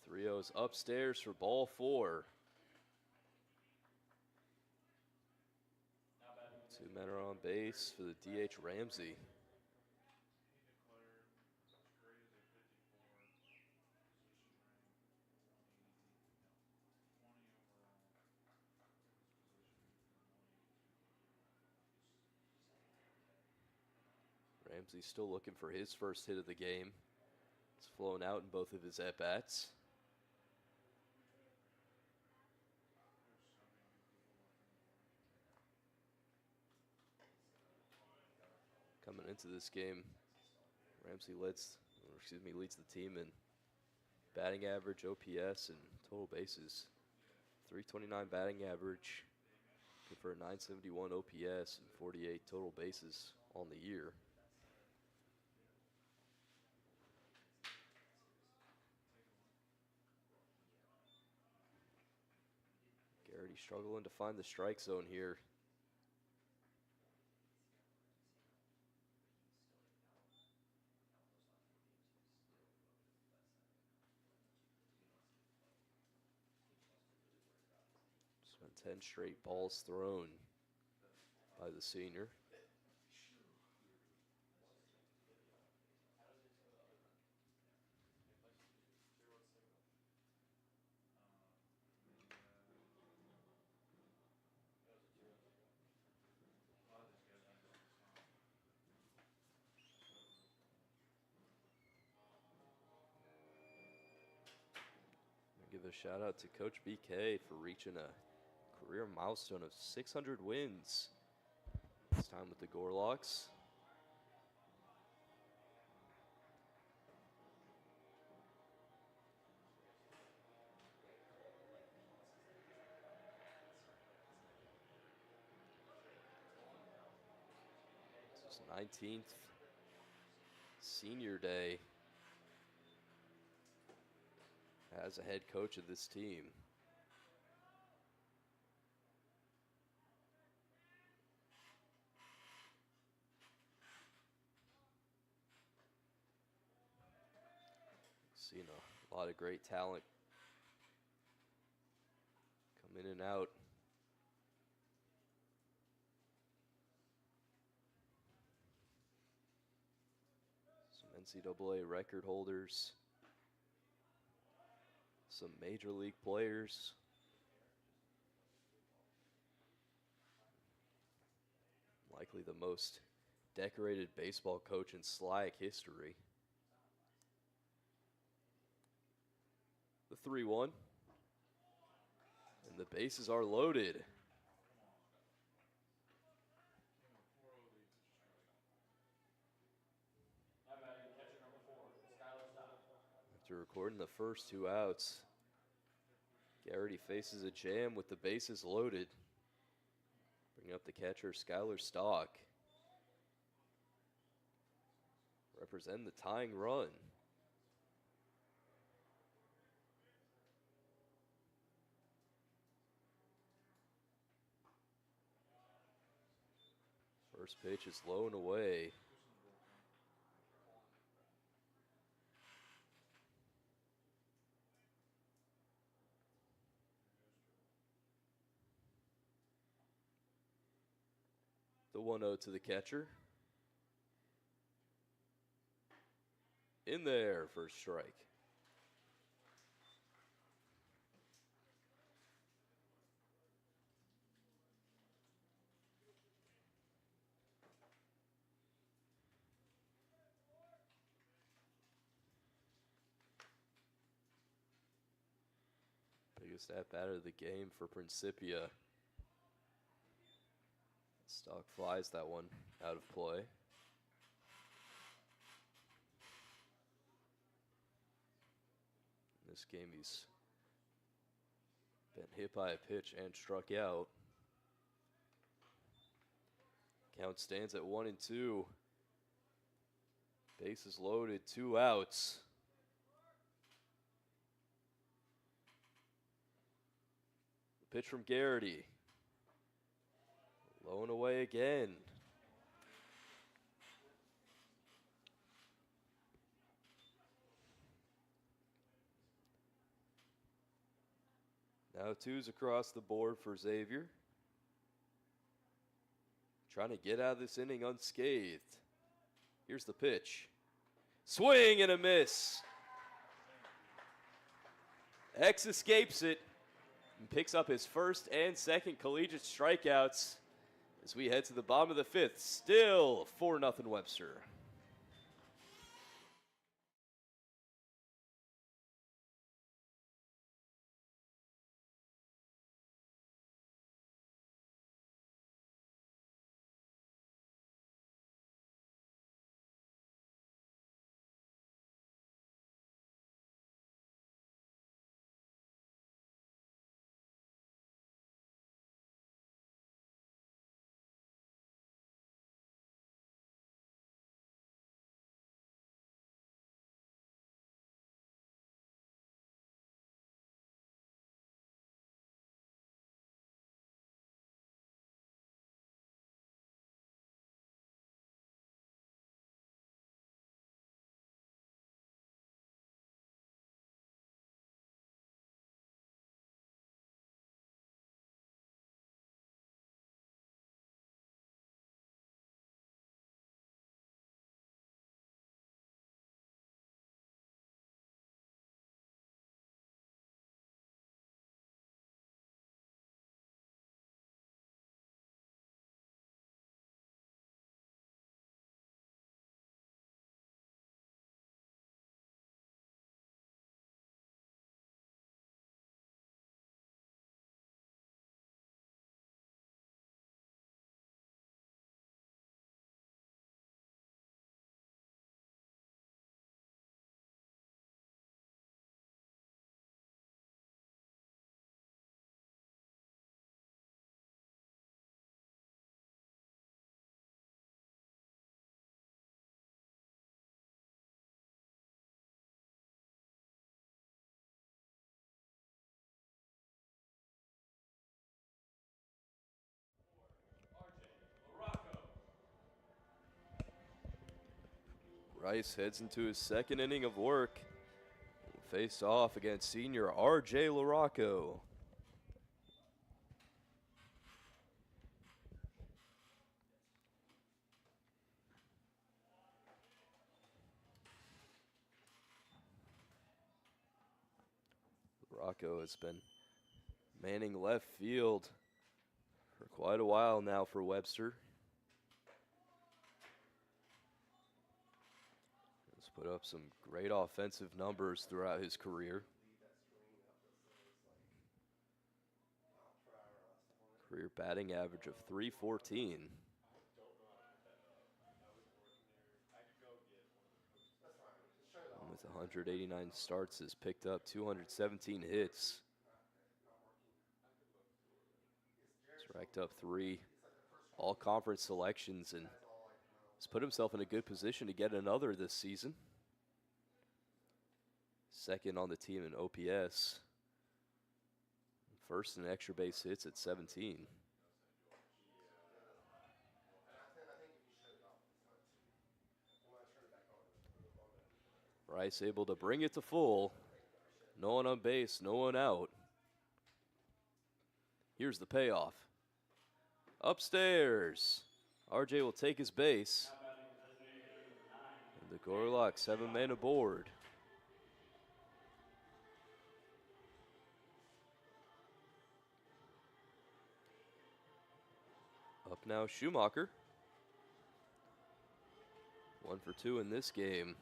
The 3-0's upstairs for ball 4. 2 men are on base for the DH Ramsey. Ramsey's still looking for his first hit of the game. It's flown out in both of his at-bats. Coming into this game, Ramsey leads the team in batting average, OPS, and total bases. 329 batting average for a 971 OPS and 48 total bases on the year. Garrity struggling to find the strike zone here. It's been 10 straight balls thrown by the senior. Give a shout out to Coach BK for reaching a career milestone of 600 wins. This time with the Gorlocks. This is 19th senior day as a head coach of this team. Seen a lot of great talent come in and out. Some NCAA record holders. Some major league players. Likely the most decorated baseball coach in SLAC history. The 3-1. And the bases are loaded. After recording the first 2 outs, Garrity faces a jam with the bases loaded. Bringing up the catcher, Skylar Stock. Represent the tying run. First pitch is low and away. The 1-0 to the catcher. In there, first strike. Youngest at bat of the game for Principia. Stock flies that one out of play. In this game, he's been hit by a pitch and struck out. Count stands at 1-2. Bases loaded, 2 outs. The pitch from Garrity. Low and away again. Now 2s across the board for Xavier. Trying to get out of this inning unscathed. Here's the pitch. Swing and a miss. X escapes it and picks up his first and second collegiate strikeouts as we head to the bottom of the 5th. Still 4-0 Webster. Rice heads into his second inning of work. Face off against senior R.J. LaRocco. LaRocco has been manning left field for quite a while now for Webster. He's put up some great offensive numbers throughout his career. Career batting average of .314. And with 189 starts, has picked up 217 hits. He's racked up 3 all-conference selections and has put himself in a good position to get another this season. Second on the team in OPS. First in extra base hits at 17. Rice able to bring it to full. No one on base, no one out. Here's the payoff. Upstairs. RJ will take his base. And the Gorlocks have a man aboard. Up now, Schumacher. 1 for 2 in this game.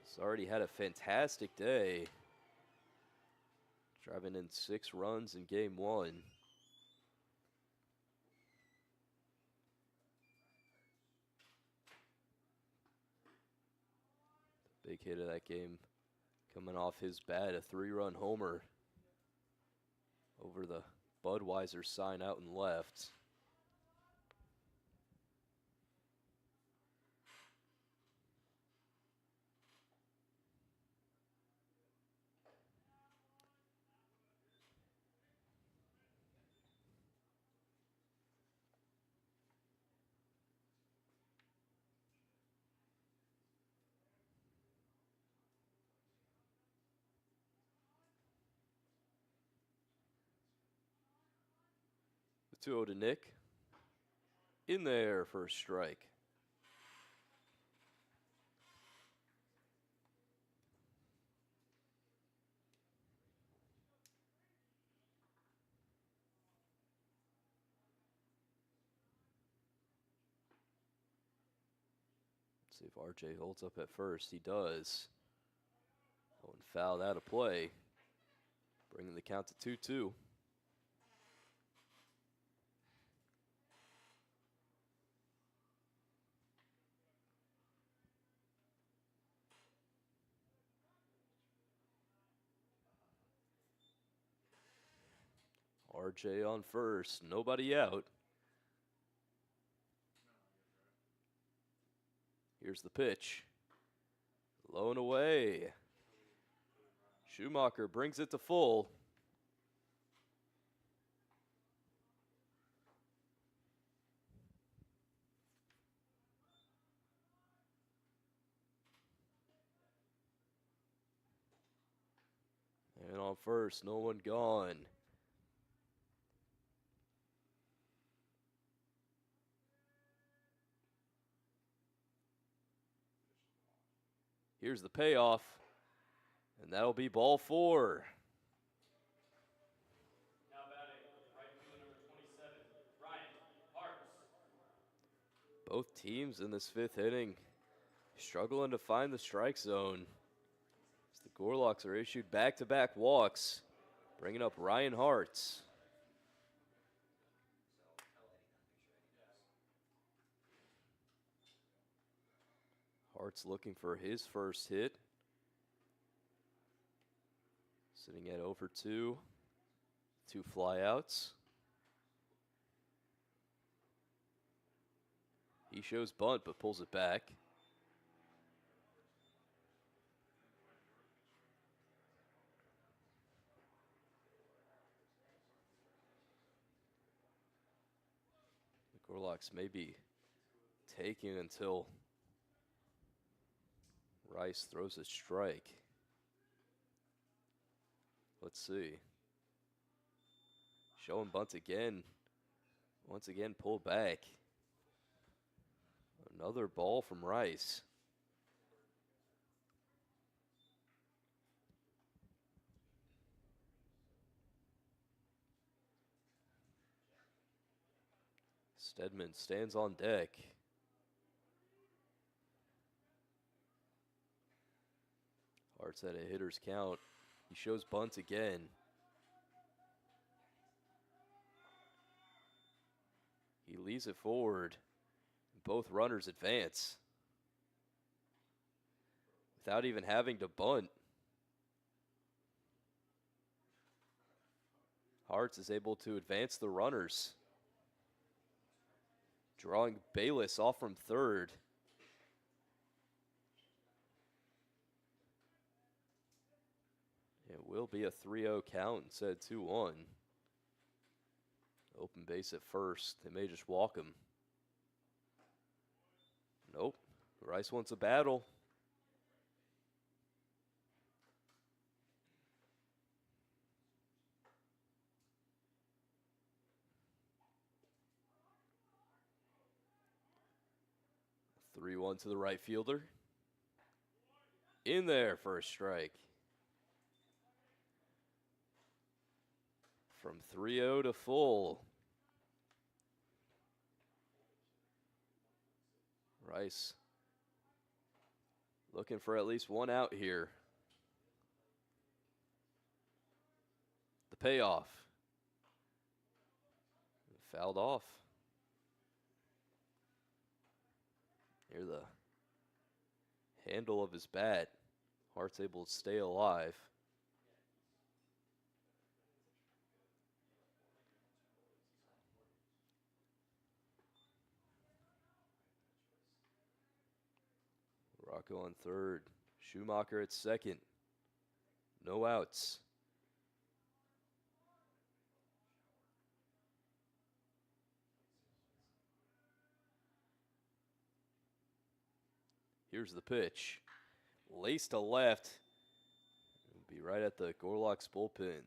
He's already had a fantastic day. driving in 6 runs in game 1. Big hit of that game coming off his bat, a 3-run homer over the Budweiser sign out and left. The 2-0 to Nick. In there for a strike. Let's see if RJ holds up at first. He does. Oh, and fouled out of play, bringing the count to 2-2. RJ on first, nobody out. Here's the pitch. Low and away. Schumacher brings it to full. And on first, no one gone. Here's the payoff, and that'll be ball 4. Now batting, right fielder number 27, Ryan Hartz. Both teams in this 5th inning struggling to find the strike zone. As the Gorlocks are issued back-to-back walks, bringing up Ryan Hartz. Hartz looking for his first hit. Sitting at over 2. 2 flyouts. He shows bunt but pulls it back. The Gorlocks may be taking until Rice throws a strike. Let's see. Showing bunt again. Once again pulled back. Another ball from Rice. Stedman stands on deck. Hart's at a hitter's count. He shows bunt again. He leads it forward. Both runners advance without even having to bunt. Hartz is able to advance the runners, drawing Bayless off from third. It will be a 3-0 count instead of 2-1. Open base at first. They may just walk him. Nope. Rice wants a battle. A 3-1 to the right fielder. In there for a strike. From 3-0 to full. Rice looking for at least one out here. payoff. Fouled off. Near the handle of his bat. Hart's able to stay alive. Rocco on third. Schumacher at second. No outs. Here's the pitch. Lace to left. It'll be right at the Gorlocks bullpen.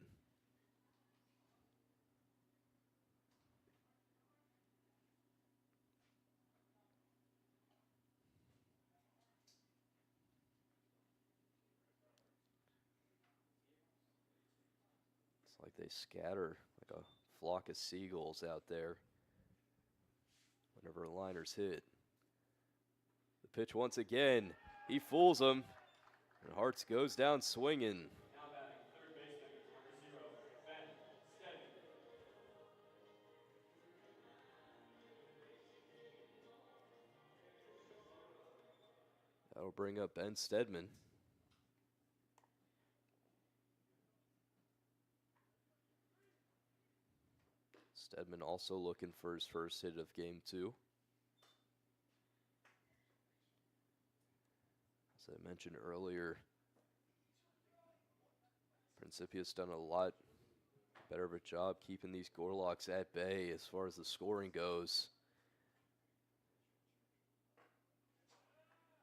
It's like they scatter like a flock of seagulls out there whenever a liner's hit. The pitch once again. He fools him. And Hartz goes down swinging. Now batting third baseman, number 0, Ben Stedman. That'll bring up Ben Stedman. Stedman also looking for his first hit of game 2. As I mentioned earlier, Principia's done a lot better of a job keeping these Gorlocks at bay as far as the scoring goes.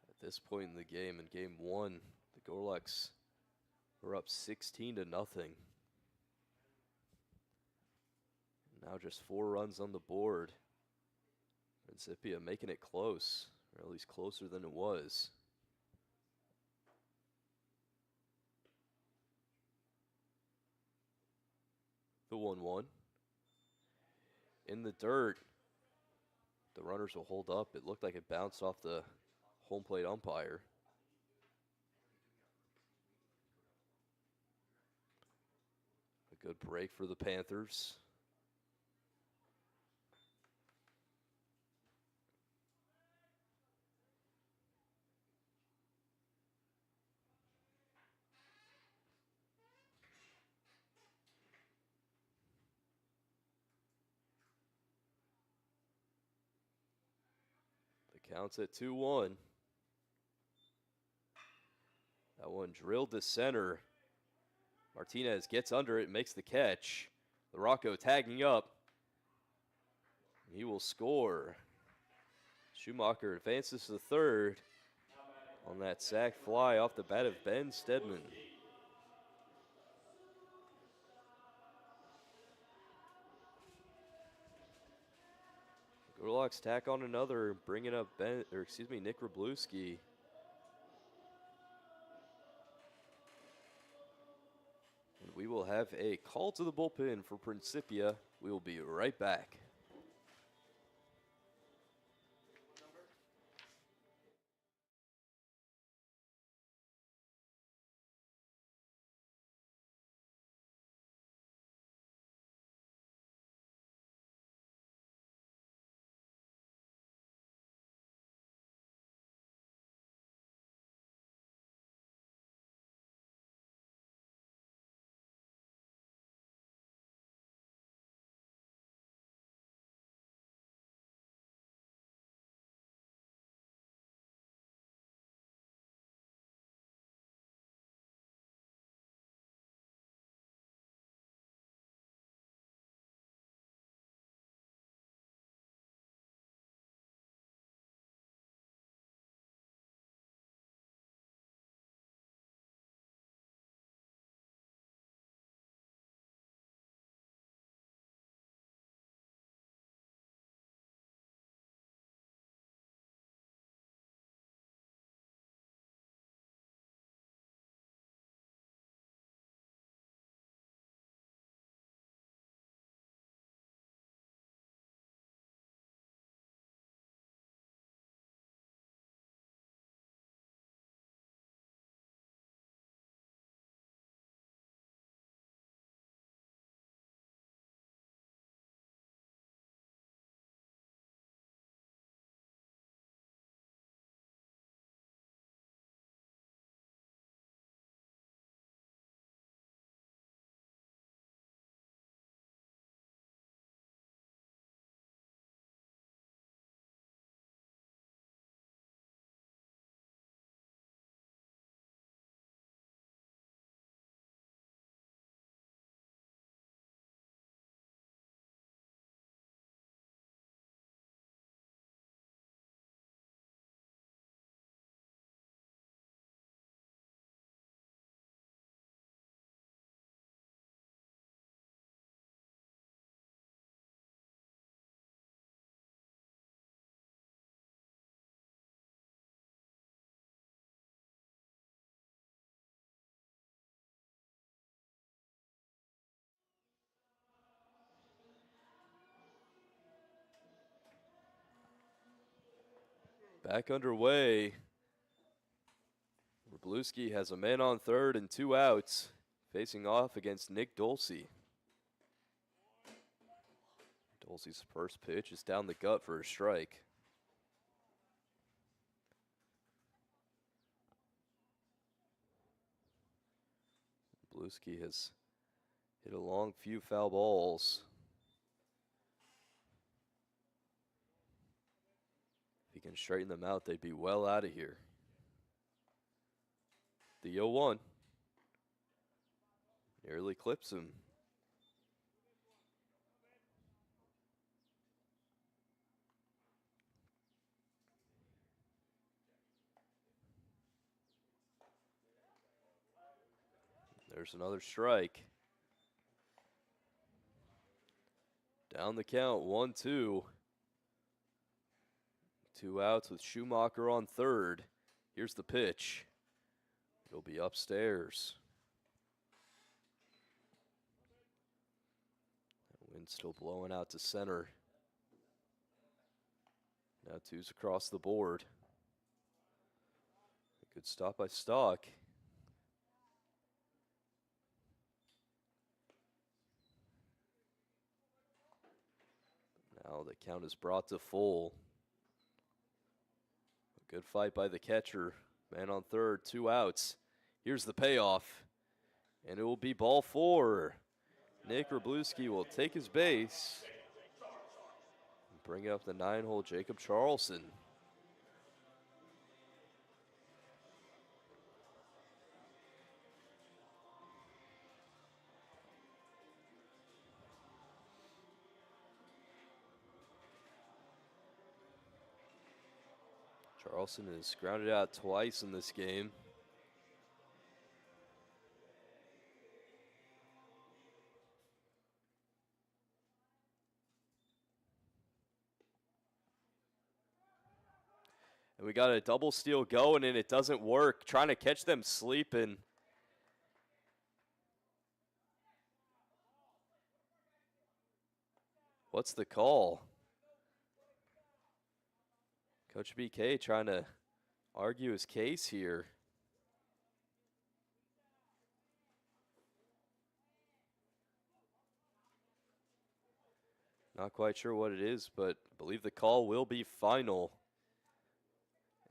At this point in the game, in game 1, the Gorlocks were up 16-0. Now just 4 runs on the board. Principia making it close, or at least closer than it was. The 1-1. In the dirt. The runners will hold up. It looked like it bounced off the home plate umpire. A good break for the Panthers. The count's at 2-1. That one drilled to center. Martinez gets under it, makes the catch. LaRocco tagging up. He will score. Schumacher advances to third on that sac fly off the bat of Ben Stedman. Gorlocks tack on another, bringing up Nick Wroblewski. And we will have a call to the bullpen for Principia. We will be right back. Back underway. Wroblewski has a man on third and 2 outs, facing off against Nick Dulce. Dulce's first pitch is down the gut for a strike. Wroblewski has hit a long few foul balls. If he can straighten them out, they'd be well out of here. The 0-1 nearly clips him. There's another strike. Down the count, 1-2. 2 outs with Schumacher on third. Here's the pitch. It'll be upstairs. The wind's still blowing out to center. Now 2's across the board. A good stop by Stock. Now the count is brought to full. A good fight by the catcher. Man on third, 2 outs. Here's the payoff. And it will be ball 4. Nick Wroblewski will take his base and bring up the 9-hole Jacob Charleston. Charleston has grounded out twice in this game. And we got a double steal going, and it doesn't work. Trying to catch them sleeping. What's the call? Coach BK trying to argue his case here. Not quite sure what it is, but I believe the call will be final.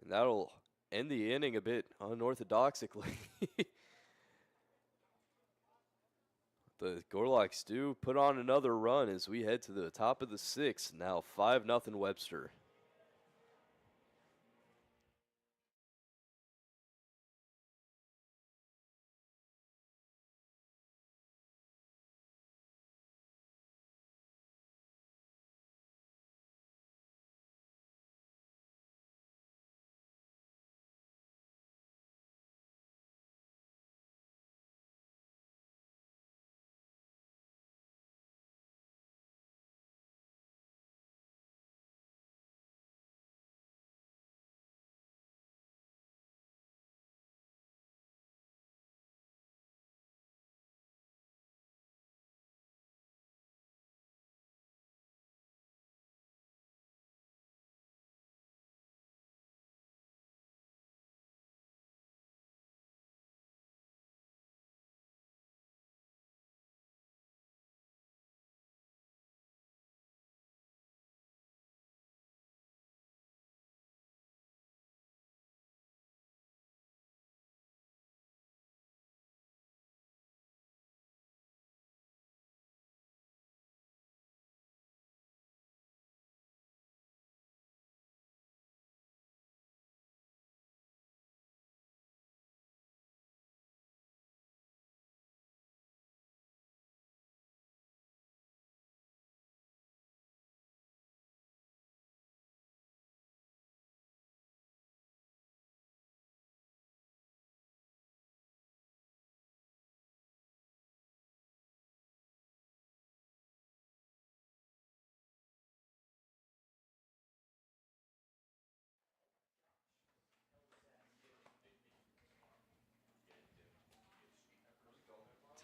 And that'll end the inning a bit unorthodoxically. The Gorlocks do put on another run as we head to the top of the 6th. Now 5-0 Webster.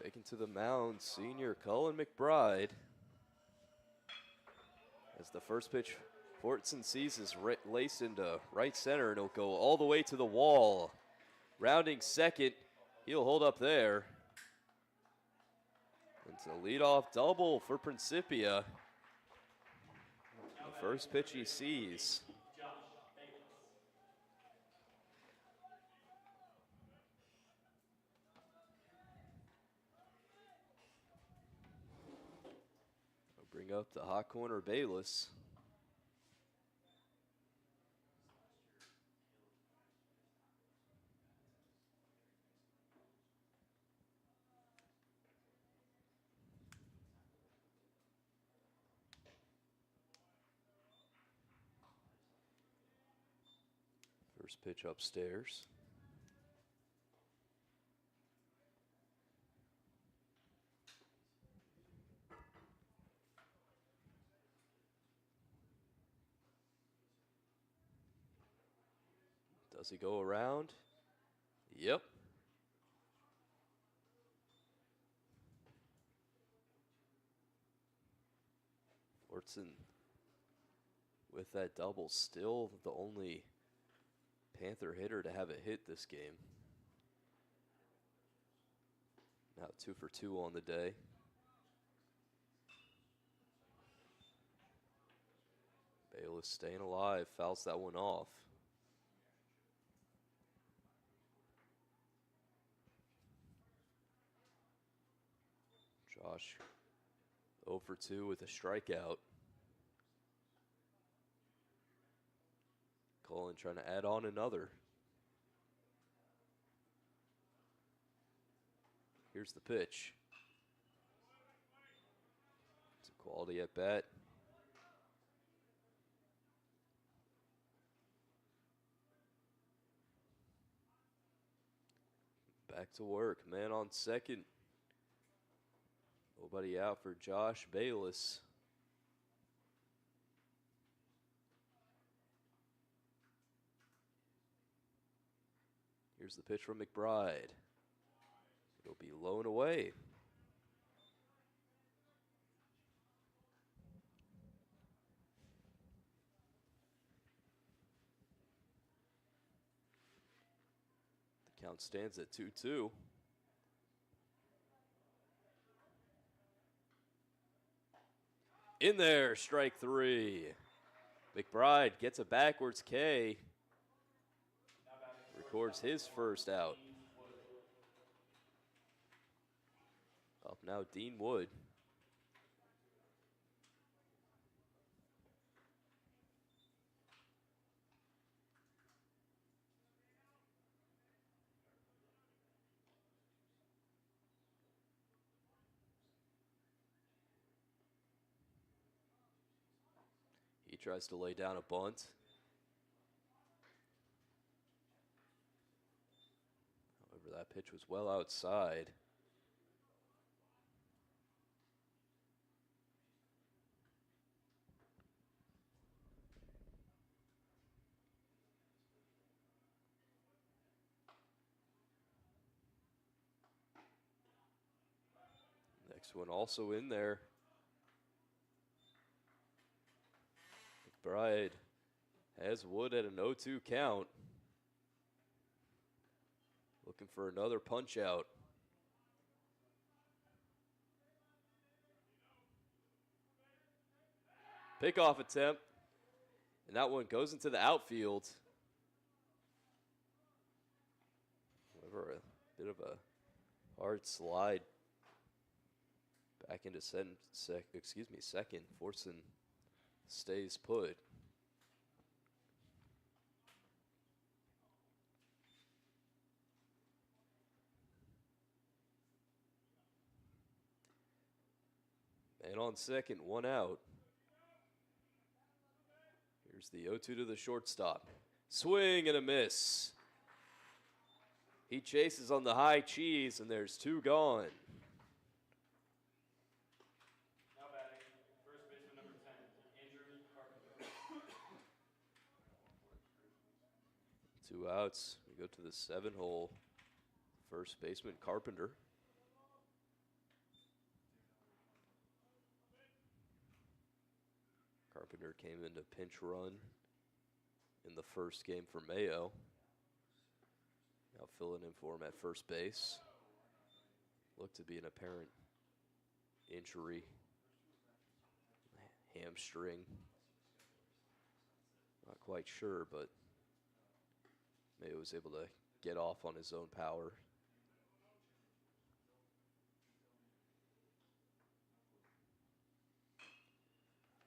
Taken to the mound, senior Cullen McBride. As the first pitch Fortson sees his lace into right center, and it'll go all the way to the wall. Rounding second, he'll hold up there. It's a leadoff double for Principia. The first pitch he sees. I'll bring up the hot corner Bayless. First pitch upstairs. Does he go around? Yep. Fortson with that double, still the only Panther hitter to have a hit this game. Now 2 for 2 on the day. Bayless staying alive, fouls that one off. Josh 0 for 2 with a strikeout. Cullen trying to add on another. Here's the pitch. It's a quality at bat. Back to work. Man on second. Nobody out for Josh Bayless. Here's the pitch from McBride. It'll be low and away. The count stands at 2-2. In there, strike 3. McBride gets a backwards K. Records his first out. Up now, Dean Wood. He tries to lay down a bunt. However, that pitch was well outside. Next one also in there. McBride has Wood at an 0-2 count. Looking for another punch out. Pickoff attempt. And that one goes into the outfield. However, a bit of a hard slide back into second. Fortson stays put. And on second, 1 out. Here's the 0-2 to the shortstop. Swing and a miss. He chases on the high cheese, and there's 2 gone. Now batting, first baseman number 10, Andrew Carpenter. 2 outs. We go to the 7-hole. First baseman Carpenter. Carpenter came into pinch run in the first game for Mayo. Now filling in for him at first base. Looked to be an apparent injury. Hamstring. Not quite sure, but Mayo was able to get off on his own power.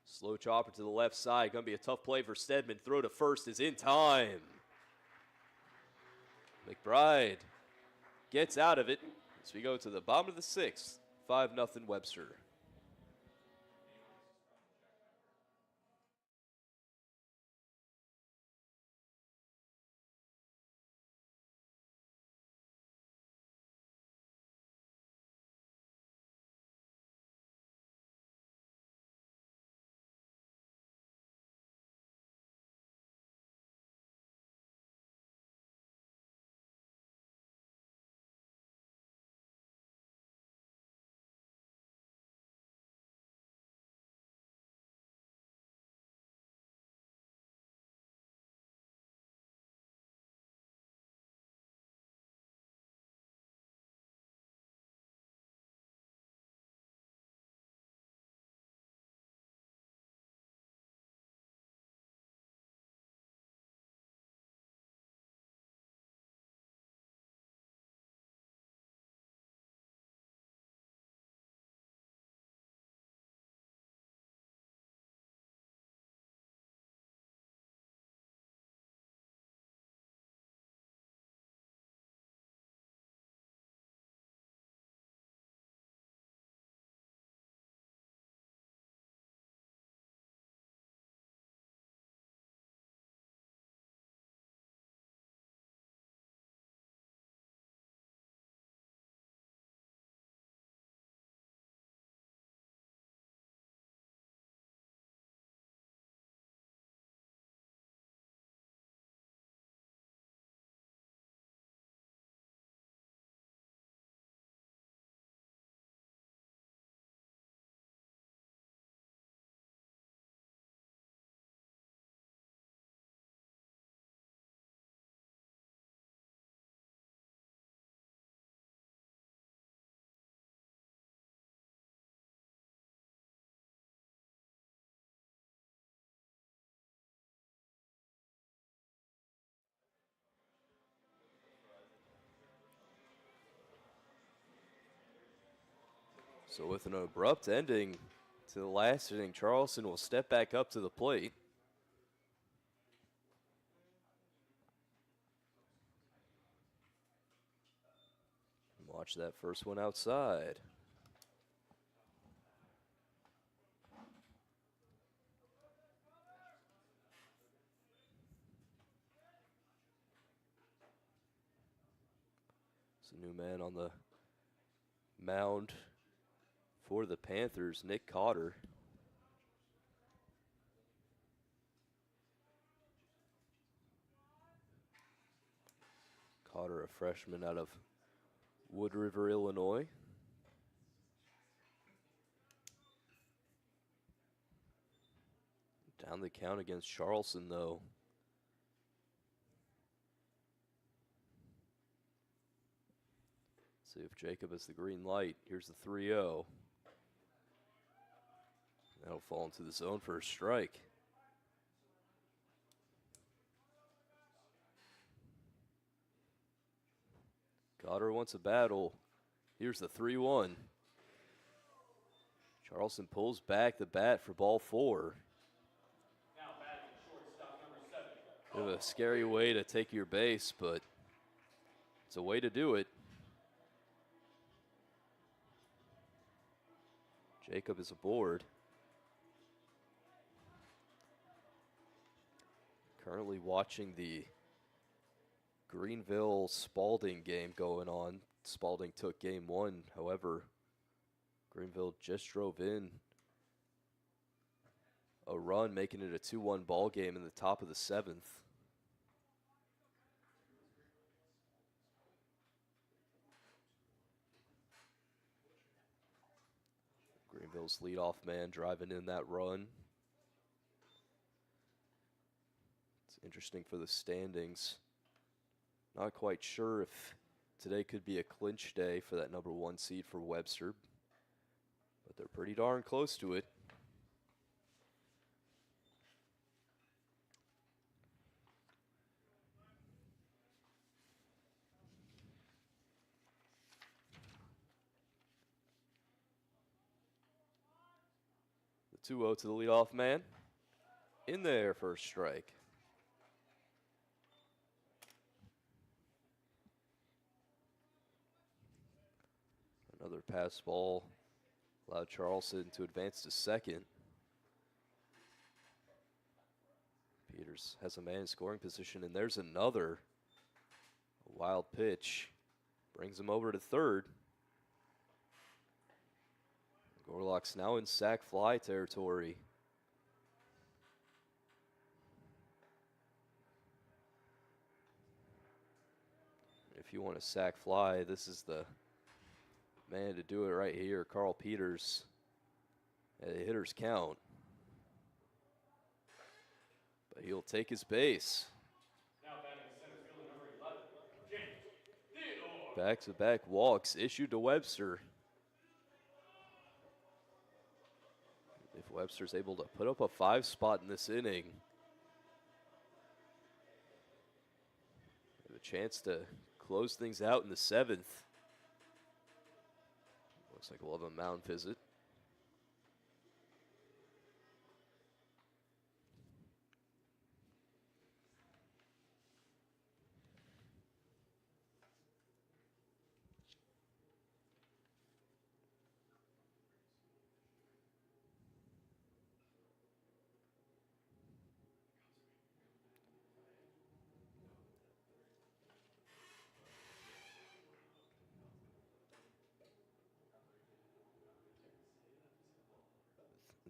Slow chopper to the left side. Going to be a tough play for Stedman. Throw to first is in time. McBride gets out of it as we go to the bottom of the sixth. 5-0 Webster. So with an abrupt ending to the last inning, Charleston will step back up to the plate. Watch that first one outside. It's a new man on the mound for the Panthers, Nick Cotter. Cotter, a freshman out of Wood River, Illinois. Down the count against Charleston, though. See if Jacob has the green light. Here's the 3-0. That'll fall into the zone for a strike. Cotter wants a battle. Here's the 3-1. Charleston pulls back the bat for ball 4. Now batting shortstop number 7. Bit of a scary way to take your base, but it's a way to do it. Jacob is aboard. Currently watching the Greenville-Spalding game going on. Spalding took game 1. However, Greenville just drove in a run, making it a 2-1 ball game in the top of the 7th. Greenville's leadoff man driving in that run. Interesting for the standings. Not quite sure if today could be a clinch day for that number 1 seed for Webster, but they're pretty darn close to it. The 2-0 to the leadoff man. In there, first strike. Another pass ball allowed Charleston to advance to second. Peters has a man in scoring position, and there's another wild pitch. Brings him over to third. Gorlocks now in sac fly territory. If you want a sac fly, this is the man to do it right here. Carl Peters at a hitter's count. But he'll take his base. Now batting center fielder number 11, James Theodore. Back-to-back walks issued to Webster. If Webster's able to put up a 5 spot in this inning, have a chance to close things out in the 7th. Looks like we'll have a mound visit.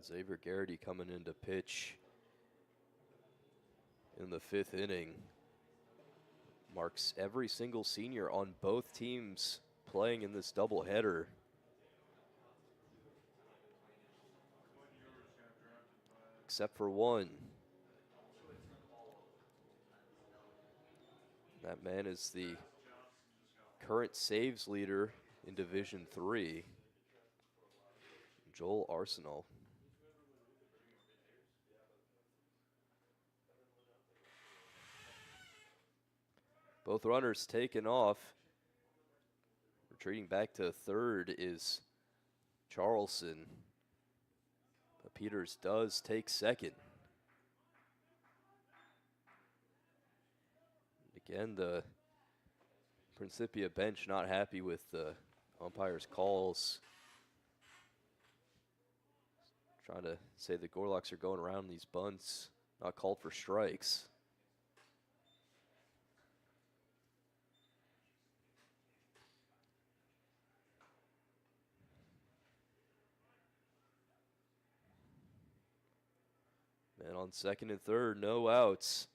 Xavier Gity coming into pitch in the 5th inning. Marks every single senior on both teams playing in this doubleheader. Except for one. That man is the current saves leader in Division III, Joel Arsenal. Both runners taken off. Retreating back to third is Charleston. But Peters does take second. Again, the Principia bench not happy with the umpire's calls. Trying to say the Gorlocks are going around these bunts, not called for strikes. And on second and third, no outs.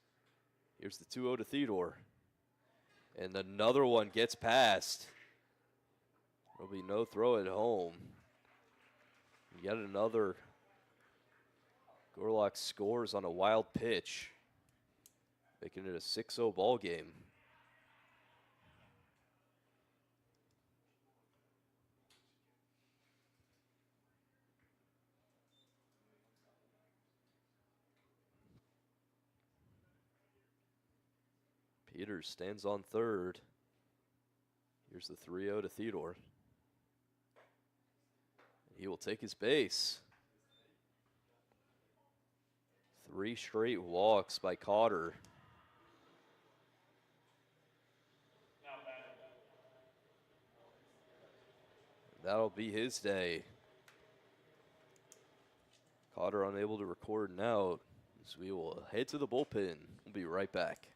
Here's the 2-0 to Theodore. And another one gets past. There'll be no throw at home. Yet another Gorlocks scores on a wild pitch, making it a 6-0 ball game. Peters stands on third. Here's the 3-0 to Theodore. He will take his base. 3 straight walks by Cotter. That'll be his day. Cotter unable to record an out, so we will head to the bullpen. We'll be right back.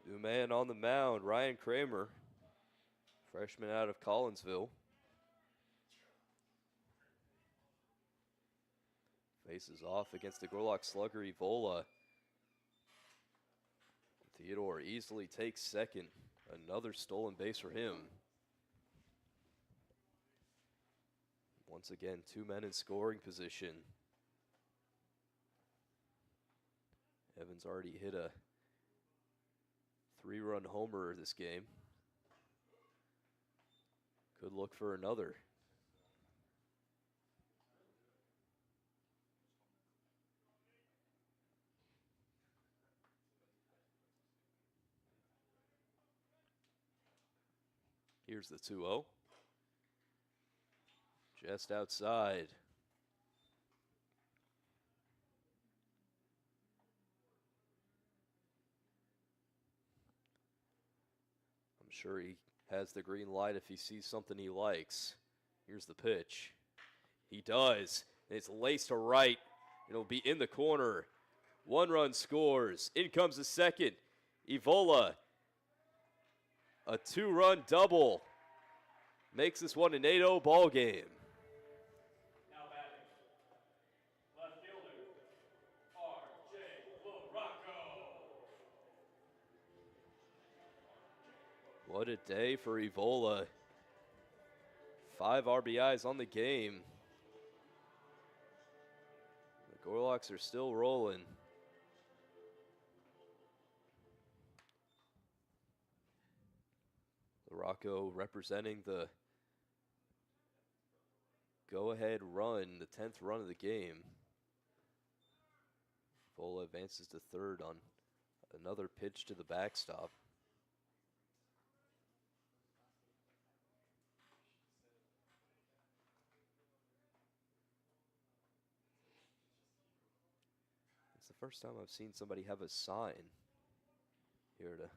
New man on the mound, Ryan Kramer, freshman out of Collinsville. Faces off against the Gorlocks slugger, Ivola. Theodore easily takes second. Another stolen base for him. Once again, 2 men in scoring position. Evans already hit a 3-run homer this game. Could look for another. Here's the 2-0. Just outside. I'm sure he has the green light if he sees something he likes. Here's the pitch. He does. It's laced to right. It'll be in the corner. 1 run scores. In comes the second. Ivola. A 2-run double. Makes this one an 8-0 ball game. Now batting, left fielder, R.J. Rocco. What a day for Ivola. 5 RBIs on the game. The Gorlocks are still rolling. Rocco representing the go-ahead run, the 10th run of the game. Ivola advances to third on another pitch to the backstop. It's the first time I've seen somebody have a sign here at a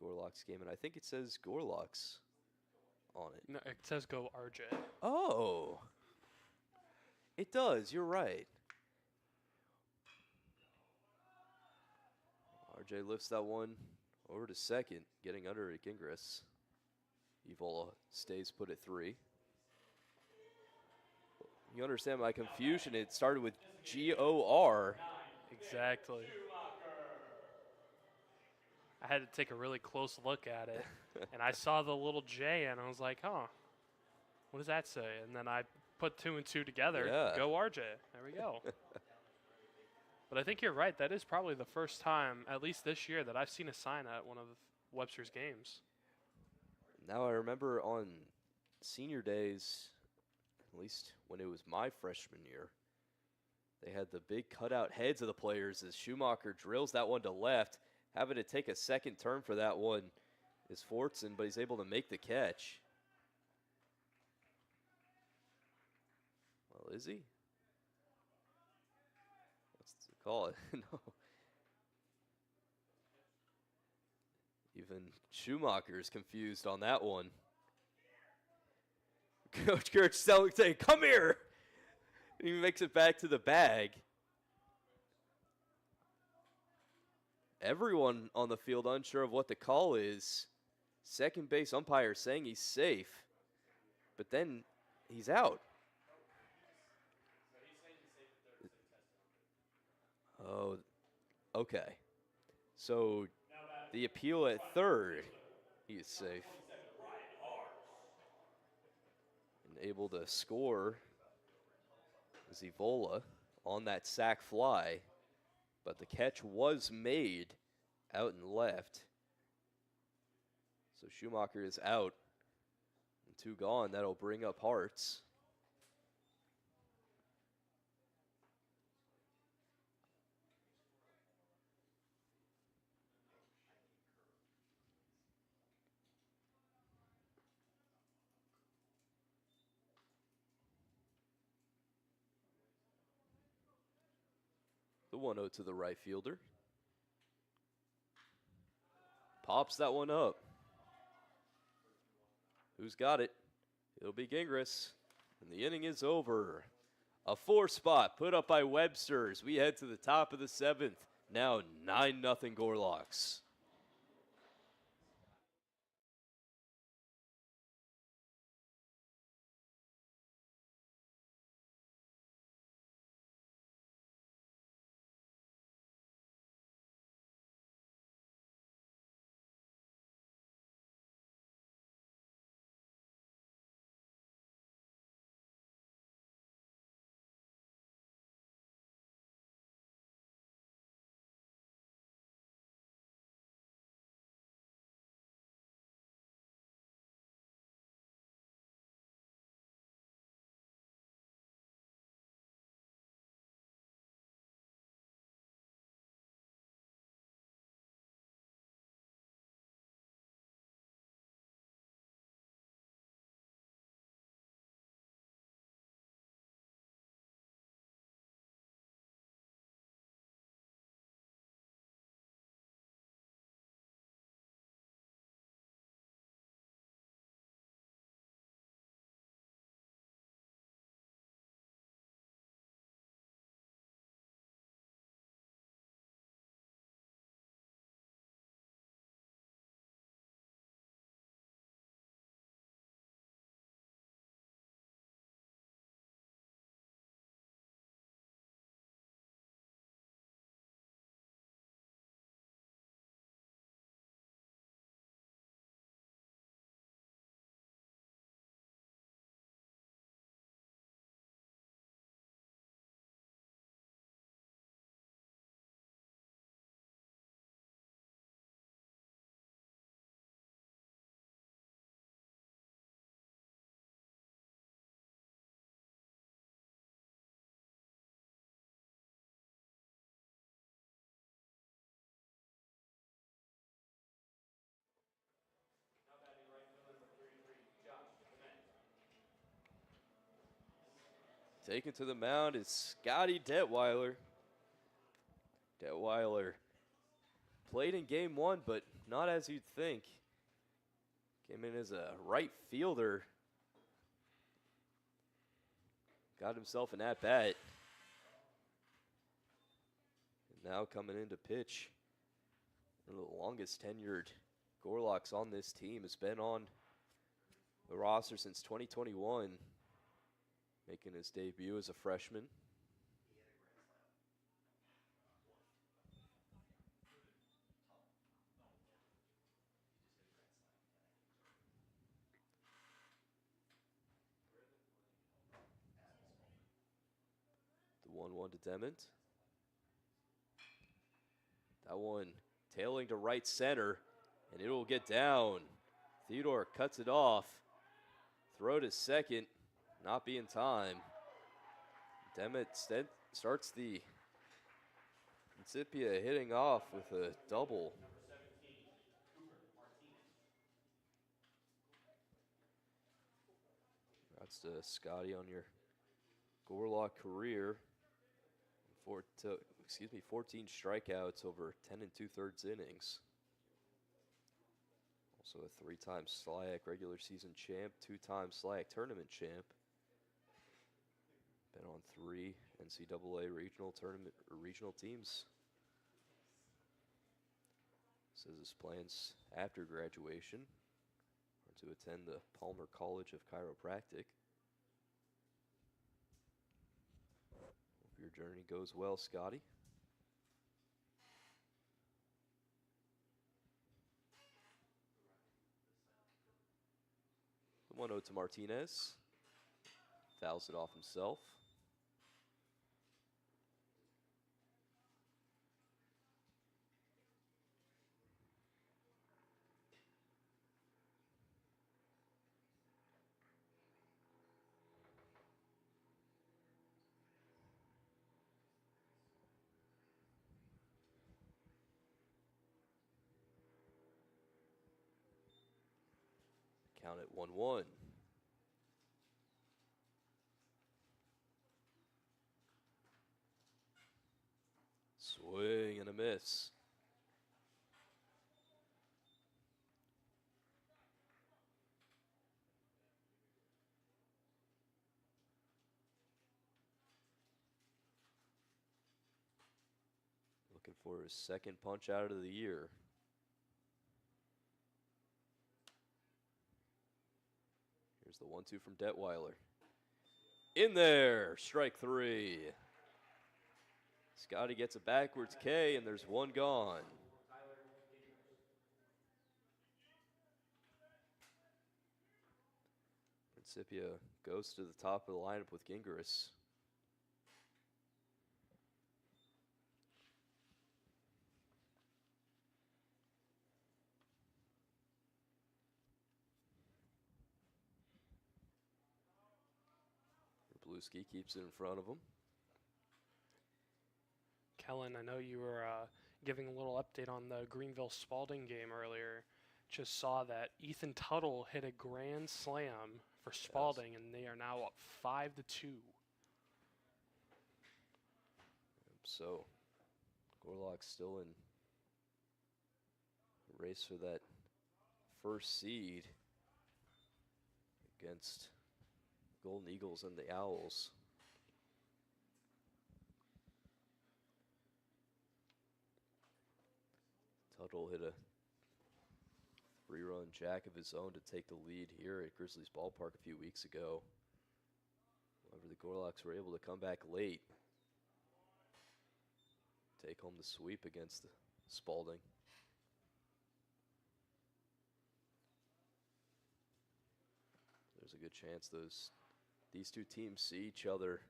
Gorlocks game, and I think it says Gorlocks on it. No, it says go RJ. Oh, it does. You're right. RJ lifts that one over to second, getting under at Gingras. Ivola stays put at 3. You understand my confusion. It started with G-O-R. Exactly. I had to take a really close look at it, and I saw the little J, and I was like, huh, what does that say? And then I put 2 and 2 together. Yeah. Go RJ. There we go. But I think you're right. That is probably the first time, at least this year, that I've seen a sign at one of Webster's games. Now I remember on senior days, at least when it was my freshman year, they had the big cutout heads of the players as Schumacher drills that one to left. Having to take a second turn for that one is Fortson, but he's able to make the catch. Well, is he? What's to call it? No. Even Schumacher is confused on that one. Coach Kurtz saying, come here. And he makes it back to the bag. Everyone on the field unsure of what the call is. Second base umpire saying he's safe, but then he's out. Oh, okay. So the appeal at third, he is safe. And able to score is Ivola on that sac fly. But the catch was made out and left. So Schumacher is out. And 2 gone. That'll bring up Hearts. The 1-0 to the right fielder. Pops that one up. Who's got it? It'll be Gingras. And the inning is over. A 4 spot put up by Webster as we head to the top of the 7th. Now 9-0 Gorlocks. Taken to the mound is Scotty Detweiler. Detweiler played in game 1, but not as you'd think. Came in as a right fielder. Got himself an at-bat. And now coming in to pitch. One of the longest tenured Gorlocks on this team, has been on the roster since 2021. Making his debut as a freshman. The 1-1 to Dement. That one tailing to right center, and it will get down. Theodore cuts it off. Throw to second, not be in time. Dement starts the Principia hitting off with a double. Congrats to Scotty on your Gorlock career. 14 strikeouts over 10 2/3 innings. Also a 3-time SLIAC regular season champ, 2-time SLIAC tournament champ. Been on 3 NCAA regional teams. Says his plans after graduation are to attend the Palmer College of Chiropractic. Hope your journey goes well, Scotty. The 1-0 to Martinez. Fouls it off himself. Count it 1-1. Swing and a miss. Looking for his second punch out of the year. Here's the 1-2 from Detweiler. In there, strike 3. Scotty gets a backwards K, and there's one gone. Principia goes to the top of the lineup with Gingras. Bluesky keeps it in front of him. Kellen, I know you were giving a little update on the Greenville-Spalding game earlier. Just saw that Ethan Tuttle hit a grand slam for Spalding, and they are now up 5-2. So, Gorlocks still in the race for that first seed against Golden Eagles and the Owls. Tuttle hit a 3-run jack of his own to take the lead here at Grizzlies Ballpark a few weeks ago. However, the Gorlocks were able to come back late, take home the sweep against Spalding. There's a good chance these two teams see each other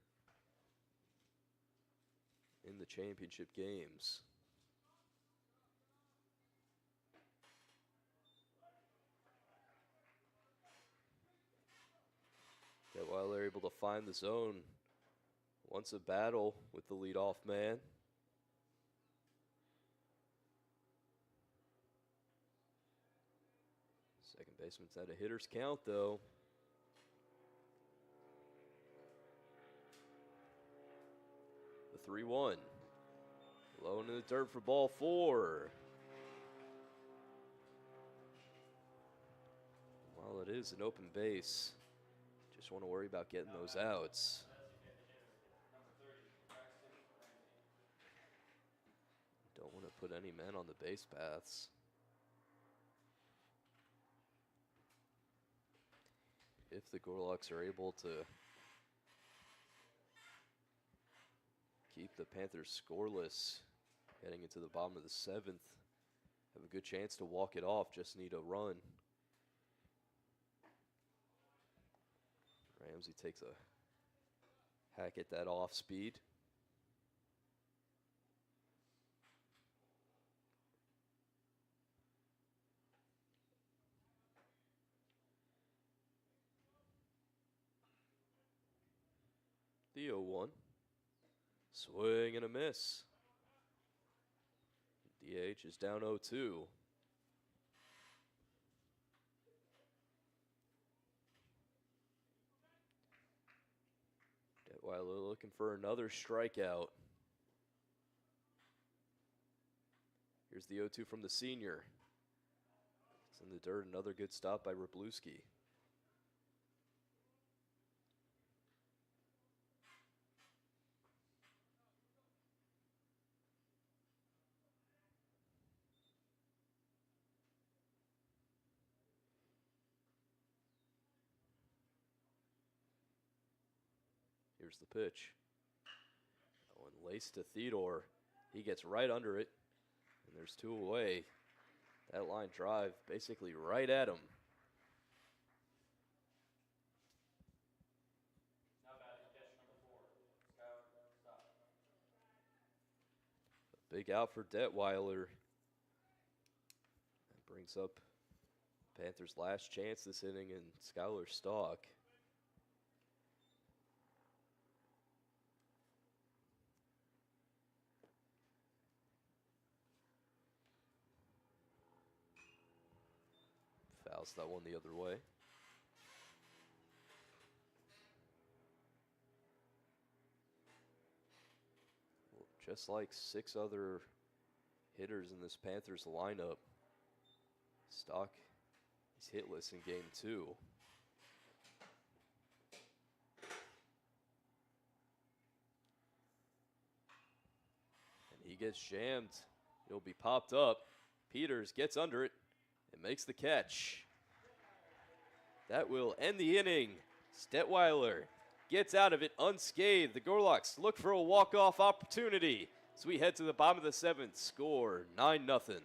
in the championship games. That while they're able to find the zone, once a battle with the leadoff man. Second baseman's at a hitter's count, though. The 3-1. Low into the dirt for ball 4. While it is an open base, just want to worry about getting those outs. Don't want to put any men on the base paths. If the Gorlocks are able to keep the Panthers scoreless heading into the bottom of the 7th, have a good chance to walk it off, just need a run. Ramsey takes a hack at that off speed. The 0-1. Swing and a miss. DH is down 0-2. Detweiler looking for another strikeout. Here's the 0-2 from the senior. It's in the dirt, another good stop by Wrblewski. Here's the pitch. That one laced to Theodore. He gets right under it, and there's 2 away. That line drive basically right at him. Now batting catch number 4. Skylar, stop. A big out for Detweiler. That brings up Panthers' last chance this inning in Skylar Stock. Fouls that one the other way. Well, just like 6 other hitters in this Panthers lineup, Stock is hitless in game 2. And he gets jammed. It'll be popped up. Peters gets under it and makes the catch. That will end the inning. Stetweiler gets out of it unscathed. The Gorlocks look for a walk-off opportunity as we head to the bottom of the 7th. Score 9-0.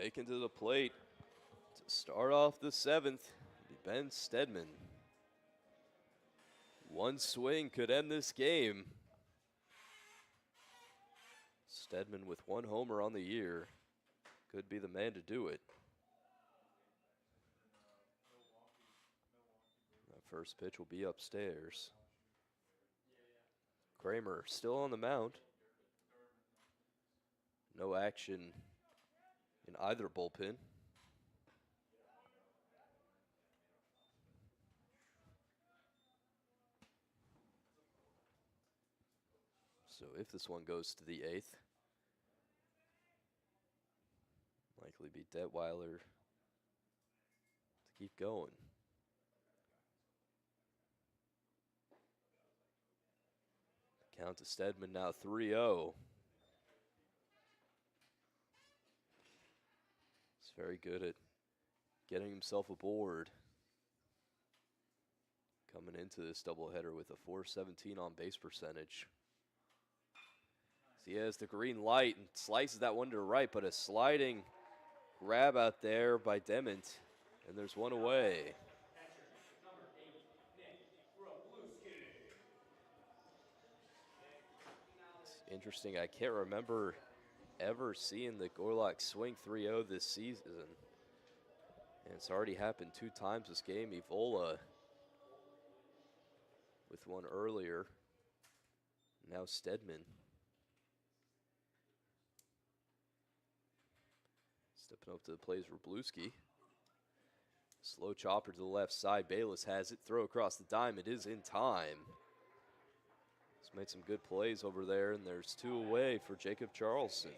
Taken to the plate to start off the 7th, Ben Stedman. One swing could end this game. Stedman with 1 homer on the year could be the man to do it. That first pitch will be upstairs. Kramer still on the mound. No action in either bullpen. So if this one goes to the 8th, likely be Detweiler to keep going. Count to Stedman now 3-0. He's very good at getting himself aboard. Coming into this doubleheader with a .417 on base percentage. He has the green light and slices that one to the right, but a sliding grab out there by Dement, and there's one away. It's interesting, I can't remember ever seeing the Gorlocks swing 3-0 this season. And it's already happened 2 times this game. Ivola with one earlier. Now Stedman. Stepping up to the plate is Wroblewski. Slow chopper to the left side. Bayless has it. Throw across the diamond is in time. He's made some good plays over there, and there's 2 away for Jacob Charleston.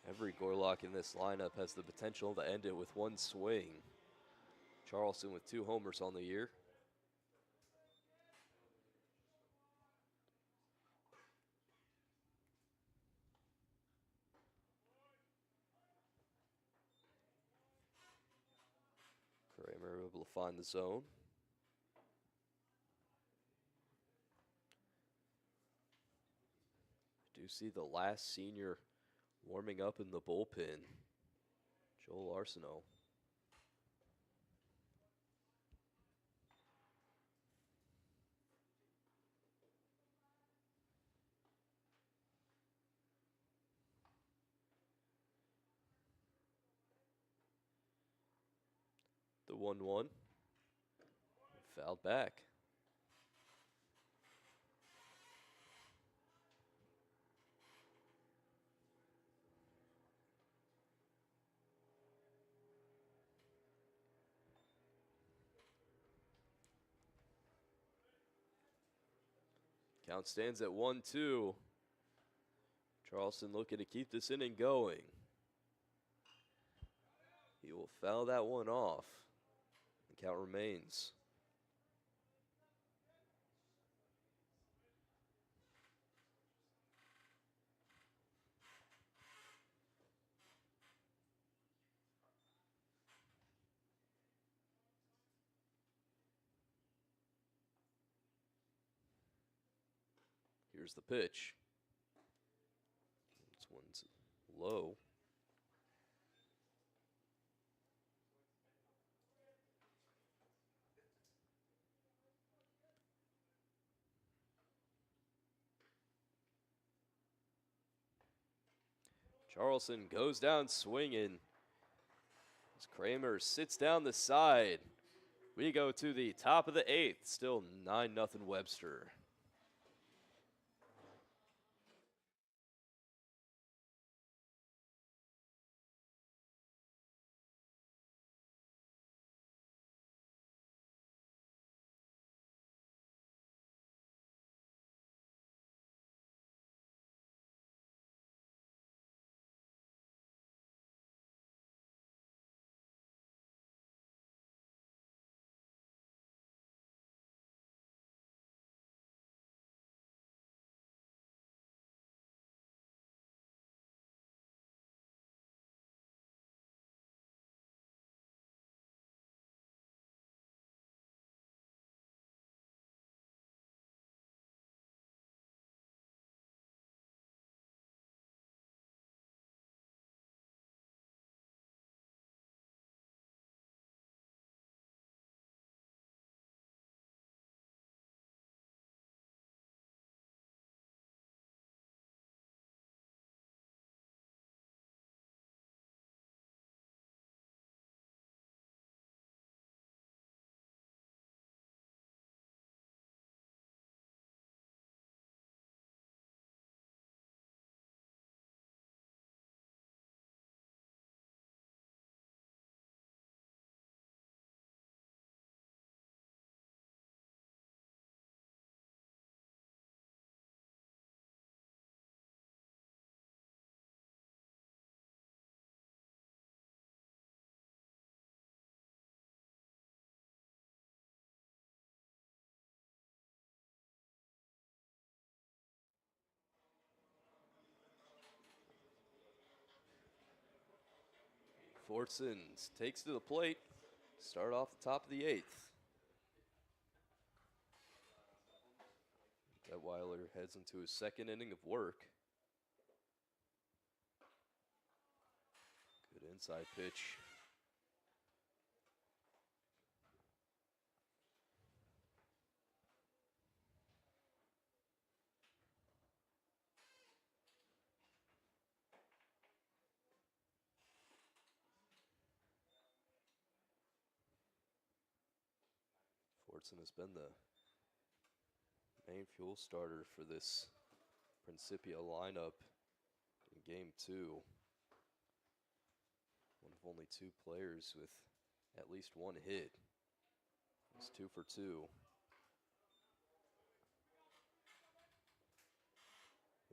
Every Gorlock in this lineup has the potential to end it with 1 swing. Charleston with 2 homers on the year. Kramer able to find the zone. Do see the last senior warming up in the bullpen, Joel Arsenault. The 1-1. Fouled back. Count stands at 1-2. Charleston looking to keep this inning going. He will foul that one off. The count remains. Here's the pitch. This one's low. Charleston goes down swinging. As Kramer sits down the side. We go to the top of the 8th. Still 9-0 Webster. Fortson takes to the plate. Start off the top of the 8th. Detweiler heads into his second inning of work. Good inside pitch. Fortson has been the main fuel starter for this Principia lineup in Game 2. One of only 2 players with at least 1 hit. He's 2 for 2.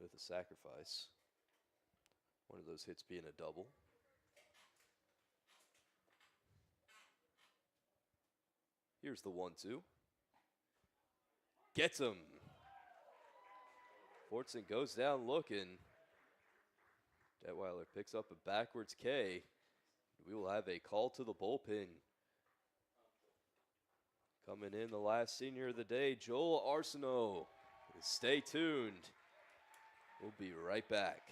With a sacrifice. One of those hits being a double. Here's the 1-2. Gets him. Fortson goes down looking. Detweiler picks up a backwards K. We will have a call to the bullpen. Coming in, the last senior of the day, Joel Arsenault. Stay tuned. We'll be right back.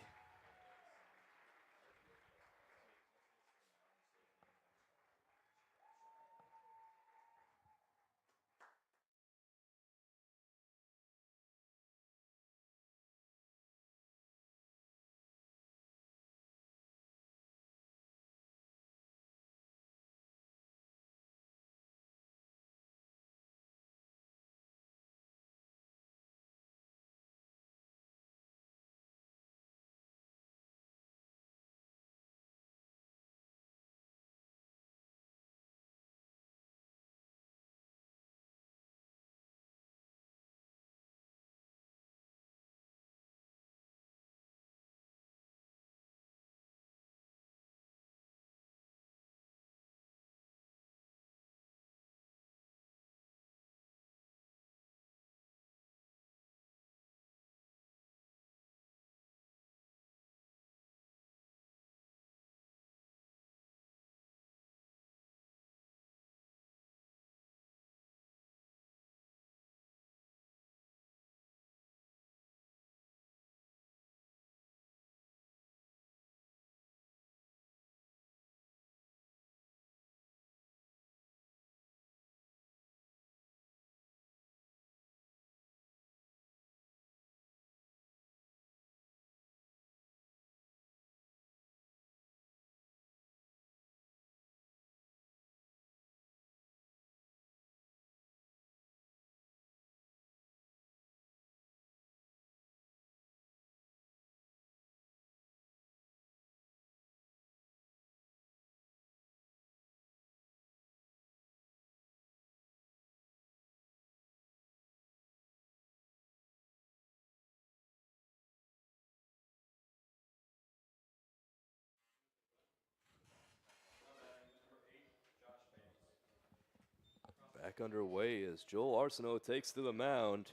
back underway as Joel Arsenault takes to the mound.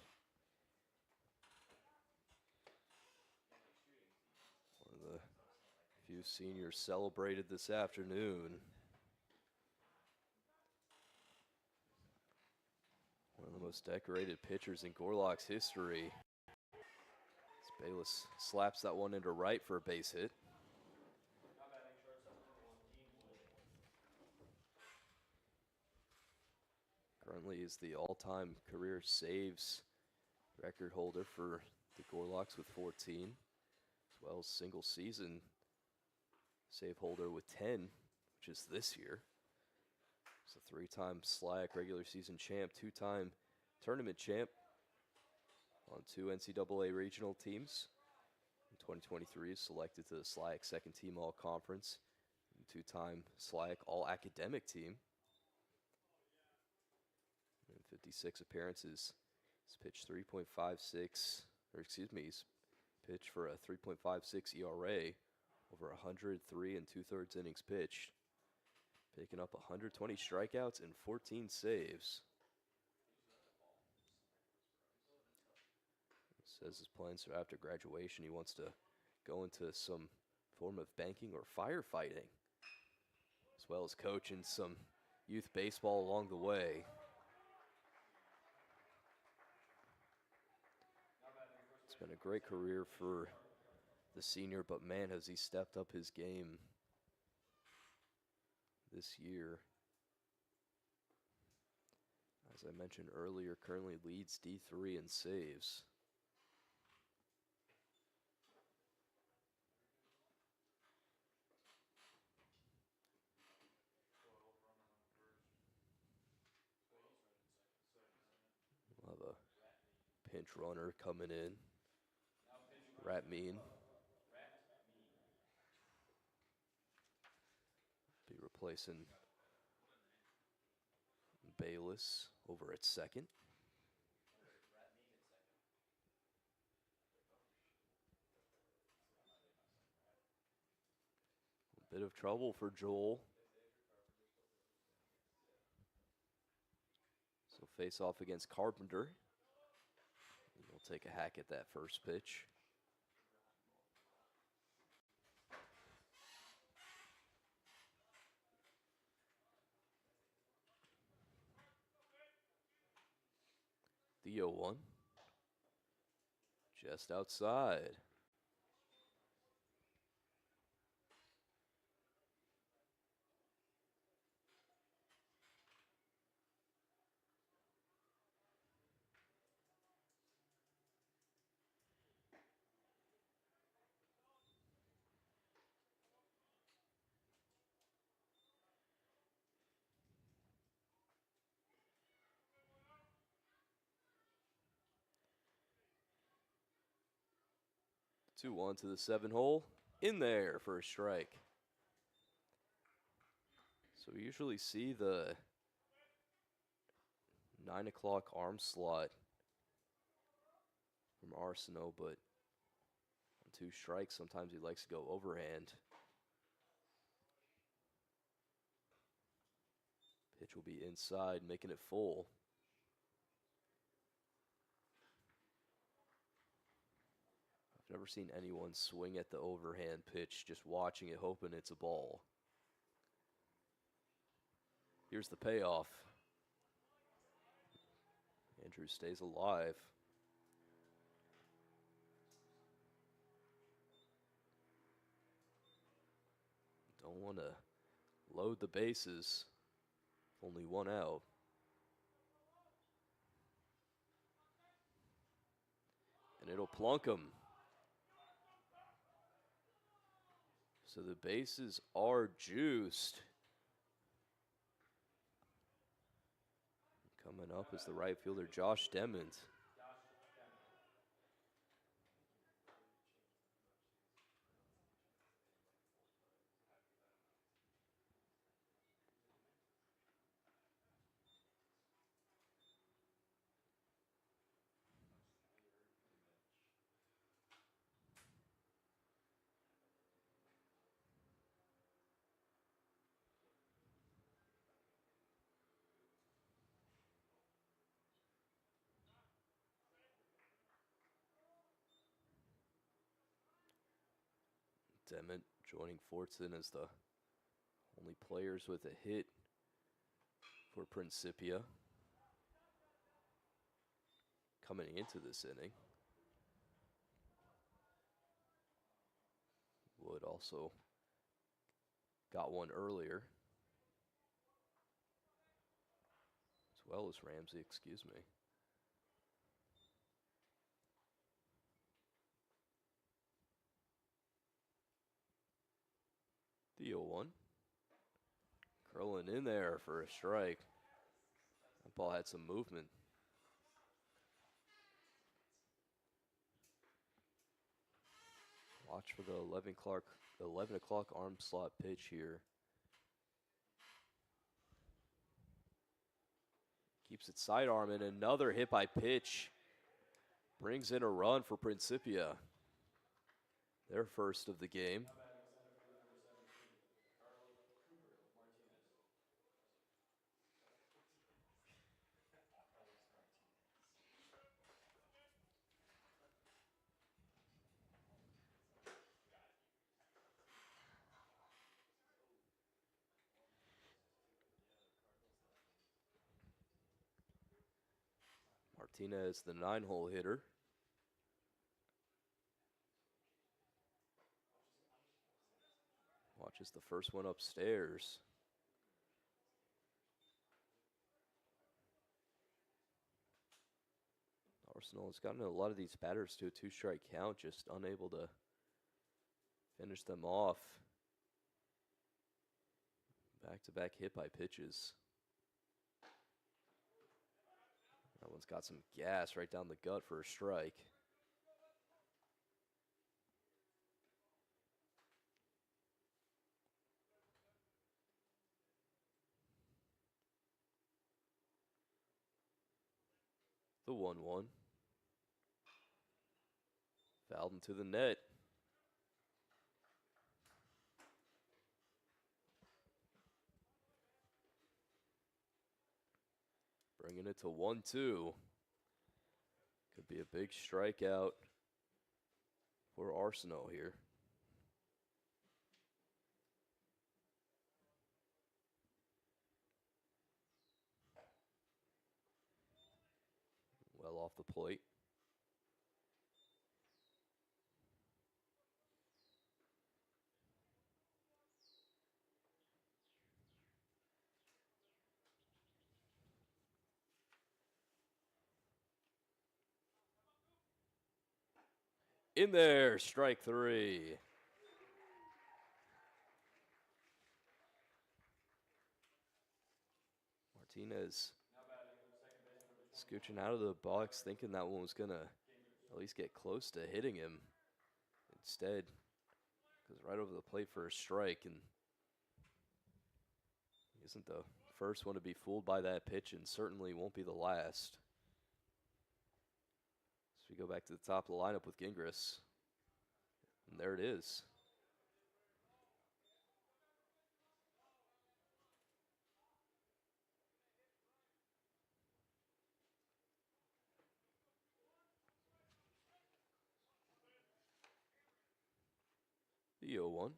One of the few seniors celebrated this afternoon. One of the most decorated pitchers in Gorlocks history. As Bayless slaps that one into right for a base hit. Currently is the all-time career saves record holder for the Gorlocks with 14, as well as single season save holder with 10, which is this year. He's a 3-time SLAC regular season champ, 2-time tournament champ on 2 NCAA regional teams. In 2023, is selected to the SLAC second team all-conference, 2-time SLAC all-academic team. In 56 appearances, he's pitched 3.56, or excuse me, he's pitched for a 3.56 ERA over 103 and 2/3 innings pitched, picking up 120 strikeouts and 14 saves. He says his plans are after graduation, he wants to go into some form of banking or firefighting, as well as coaching some youth baseball along the way. It's been a great career for the senior, but man, has he stepped up his game this year. As I mentioned earlier, currently leads D3 in saves. We'll have a pinch runner coming in. Ratmean. Be replacing Bayless over at second. A bit of trouble for Joel. So face off against Carpenter. He'll take a hack at that first pitch. The 0-1. Just outside. Two one to the 7 hole. In there for a strike. So we usually see the 9 o'clock arm slot from Arsenault, but on 2 strikes, sometimes he likes to go overhand. Pitch will be inside, making it full. I've never seen anyone swing at the overhand pitch, just watching it, hoping it's a ball. Here's the payoff. Andrew stays alive. Don't want to load the bases. Only 1 out. And it'll plunk him. So the bases are juiced. Coming up is the right fielder, Josh Demmond. Dement joining Fortson as the only players with a hit for Principia coming into this inning. Wood also got one earlier, as well as Ramsey, excuse me. The 0-1. Curling in there for a strike. That ball had some movement. Watch for the 11 o'clock arm slot pitch here. Keeps it sidearm, and another hit by pitch. Brings in a run for Principia. Their first of the game. Martinez, the 9-hole hitter. Watches the first one upstairs. Arsenal has gotten a lot of these batters to a 2-strike count, just unable to finish them off. Back-to-back hit by pitches. That one's got some gas right down the gut for a strike. The 1-1. Fouled into the net. Bringing it to 1-2. Could be a big strikeout for Arsenal here. Well off the plate. In there, strike 3. Martinez scooching out of the box, thinking that one was going to at least get close to hitting him. Instead, goes right over the plate for a strike, and he isn't the first one to be fooled by that pitch, and certainly won't be the last. So we go back to the top of the lineup with Gingras. And there it is. The 0-1.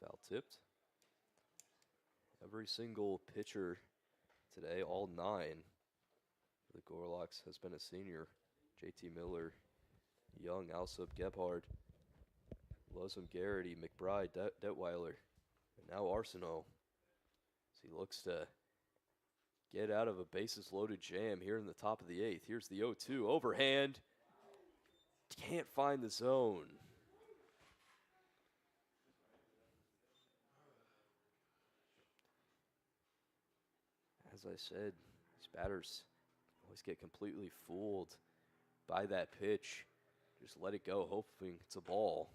Foul tipped. Every single pitcher today, all 9 for the Gorlocks, has been a senior. JT Miller, Young, Alsop, Gebhard, Lozum, Garrity, McBride, Detweiler, and now Arsenault. As he looks to get out of a bases-loaded jam here in the top of the 8th. Here's the 0-2, overhand. Can't find the zone. As I said, these batters always get completely fooled by that pitch. Just let it go, hoping it's a ball.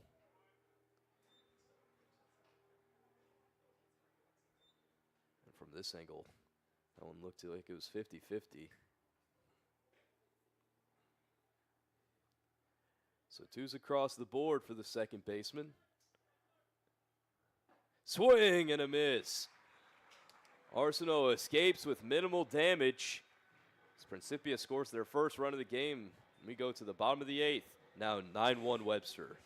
And from this angle, that one looked like it was 50-50. So 2's across the board for the second baseman. Swing and a miss. Arsenault escapes with minimal damage. As Principia scores their first run of the game. We go to the bottom of the 8th. Now 9-1 Webster.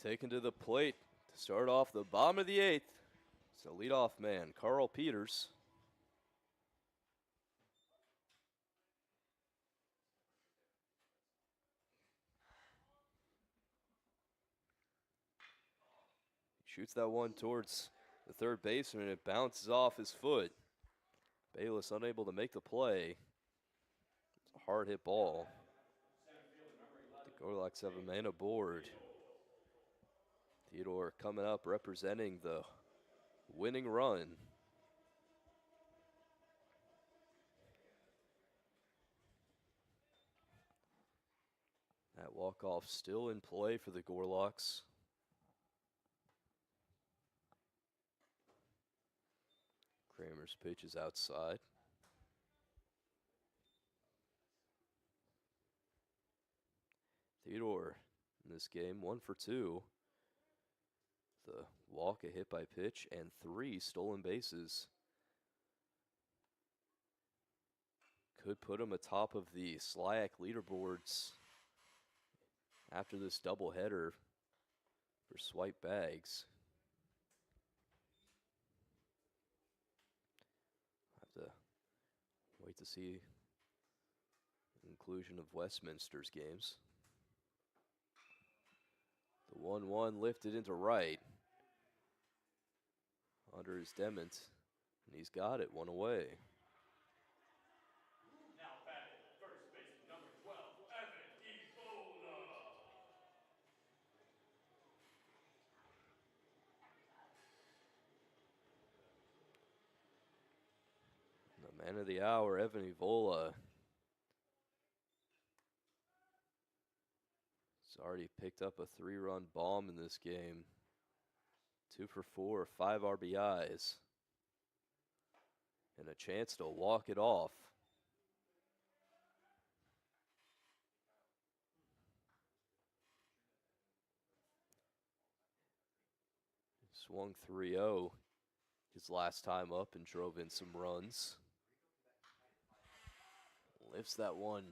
taken to the plate to start off the bottom of the 8th. It's the leadoff man, Carl Peters. Shoots that one towards the third baseman, and it bounces off his foot. Bayless unable to make the play. It's a hard hit ball. The Gorlocks have a man aboard. Theodore coming up representing the winning run. That walk-off still in play for the Gorlocks. Kramer's pitch is outside. Theodore in this game, 1 for 2. The walk, a hit by pitch, and 3 stolen bases. Could put him atop of the SLIAC leaderboards after this doubleheader for swipe bags. Have to wait to see the inclusion of Westminster's games. The 1-1 lifted into right. Under his Dement, and he's got it, 1 away. Now batting, first baseman number 12, Evan Ivola. The man of the hour, Evan Ivola. He's already picked up a 3-run bomb in this game. 2 for 4, 5 RBIs. And a chance to walk it off. Swung 3-0 his last time up and drove in some runs. Lifts that one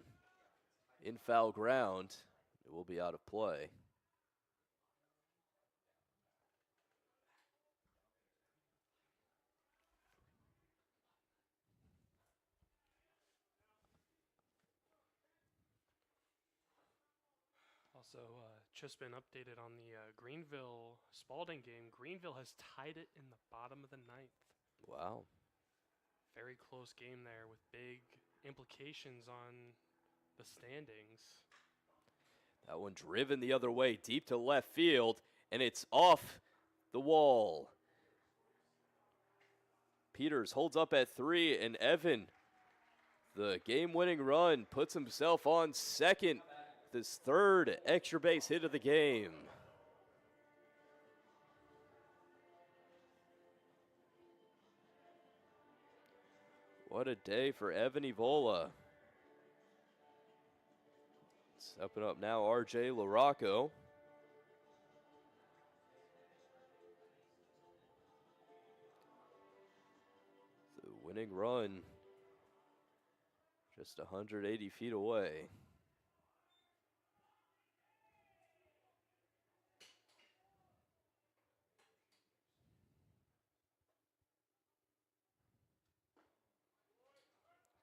in foul ground. It will be out of play. Also, just been updated on the Greenville Spalding game. Greenville has tied it in the bottom of the 9th. Wow. Very close game there with big implications on the standings. That one driven the other way, deep to left field, and it's off the wall. Peters holds up at 3, and Evan, the game-winning run, puts himself on second. His 3rd extra base hit of the game. What a day for Evan Ivola. Stepping up now, RJ LaRocco. The winning run just 180 feet away.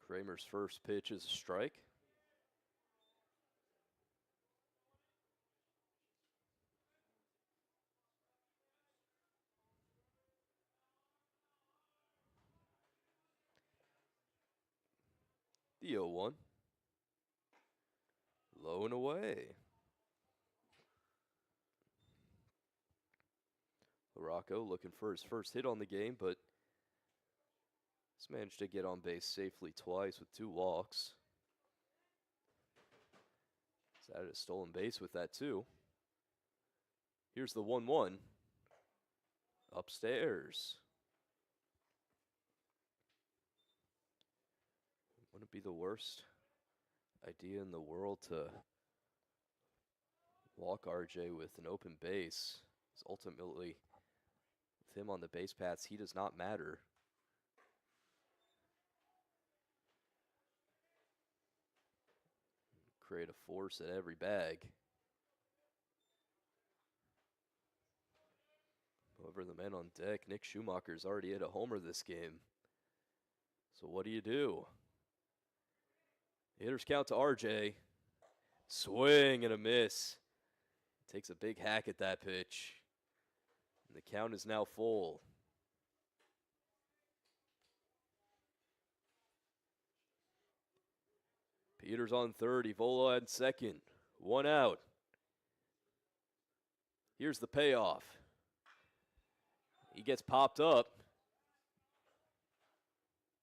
Kramer's first pitch is a strike. The 0-1. Low and away. LaRocco looking for his first hit on the game, but he's managed to get on base safely twice with 2 walks. He's added a stolen base with that too. Here's the 1-1. Upstairs. Wouldn't it be the worst idea in the world to walk RJ with an open base? Because ultimately, with him on the base paths, he does not matter. Create a force at every bag. Cover the men on deck. Nick Schumacher's already hit a homer this game. So what do? Hitters count to RJ. Swing and a miss. Takes a big hack at that pitch. And the count is now full. Peters on third, Ivola on second. 1 out. Here's the payoff. He gets popped up.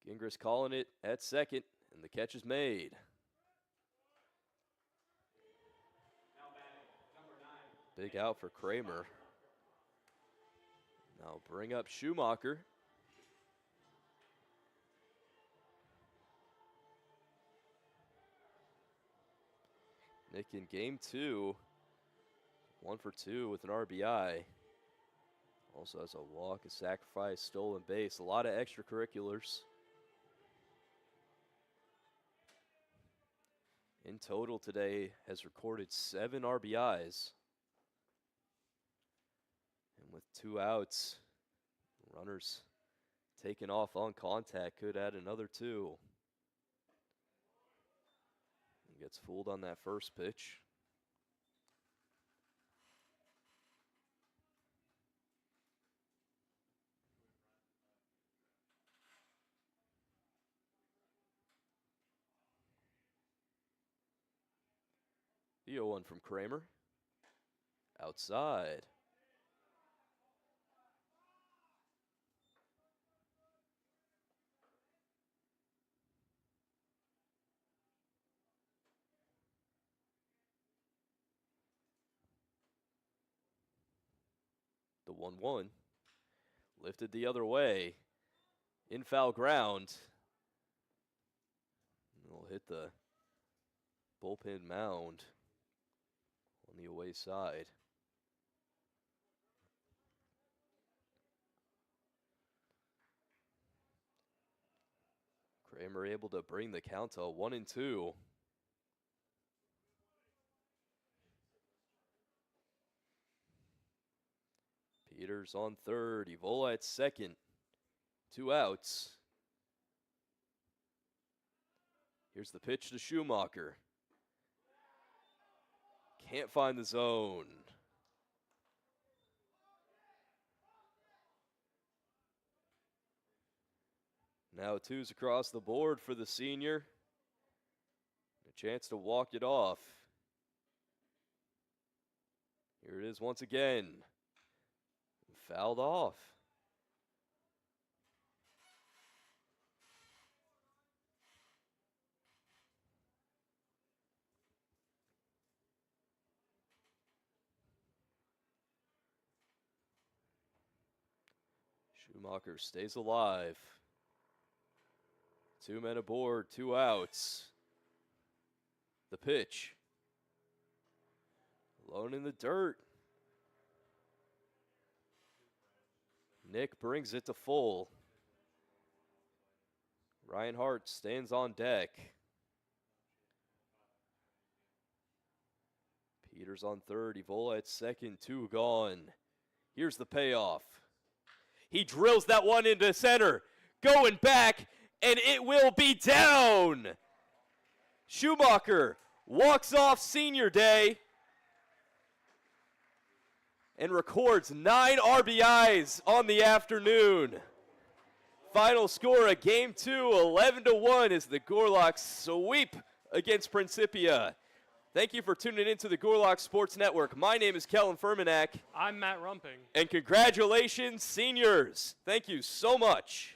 Gingras calling it at second, and the catch is made. Big out for Kramer. Now bring up Schumacher. Nick in game 2, 1 for 2 with an RBI. Also has a walk, a sacrifice, stolen base, a lot of extracurriculars. In total today has recorded 7 RBIs. And with 2 outs, runners taken off on contact could add another 2. He gets fooled on that first pitch. The 0-1 from Kramer. Outside. The 1-1. Lifted the other way. In foul ground. It'll hit the bullpen mound on the away side. Kramer able to bring the count to 1-2. Peters on third, Ivola at second. 2 outs. Here's the pitch to Schumacher. Can't find the zone. Now 2s across the board for the senior. A chance to walk it off. Here it is once again. Fouled off. Schumacher stays alive. 2 men aboard, 2 outs. The pitch. Alone in the dirt. Nick brings it to full. Ryan Hart stands on deck. Peters on third, Ivola at second, 2 gone. Here's the payoff. He drills that one into center, going back, and it will be down. Schumacher walks off senior day and records 9 RBIs on the afternoon. Final score of game 2, 11-1 as the Gorlocks sweep against Principia. Thank you for tuning in to the Gorlocks Sports Network. My name is Kellen Furmanak. I'm Matt Rumping. And congratulations, seniors. Thank you so much.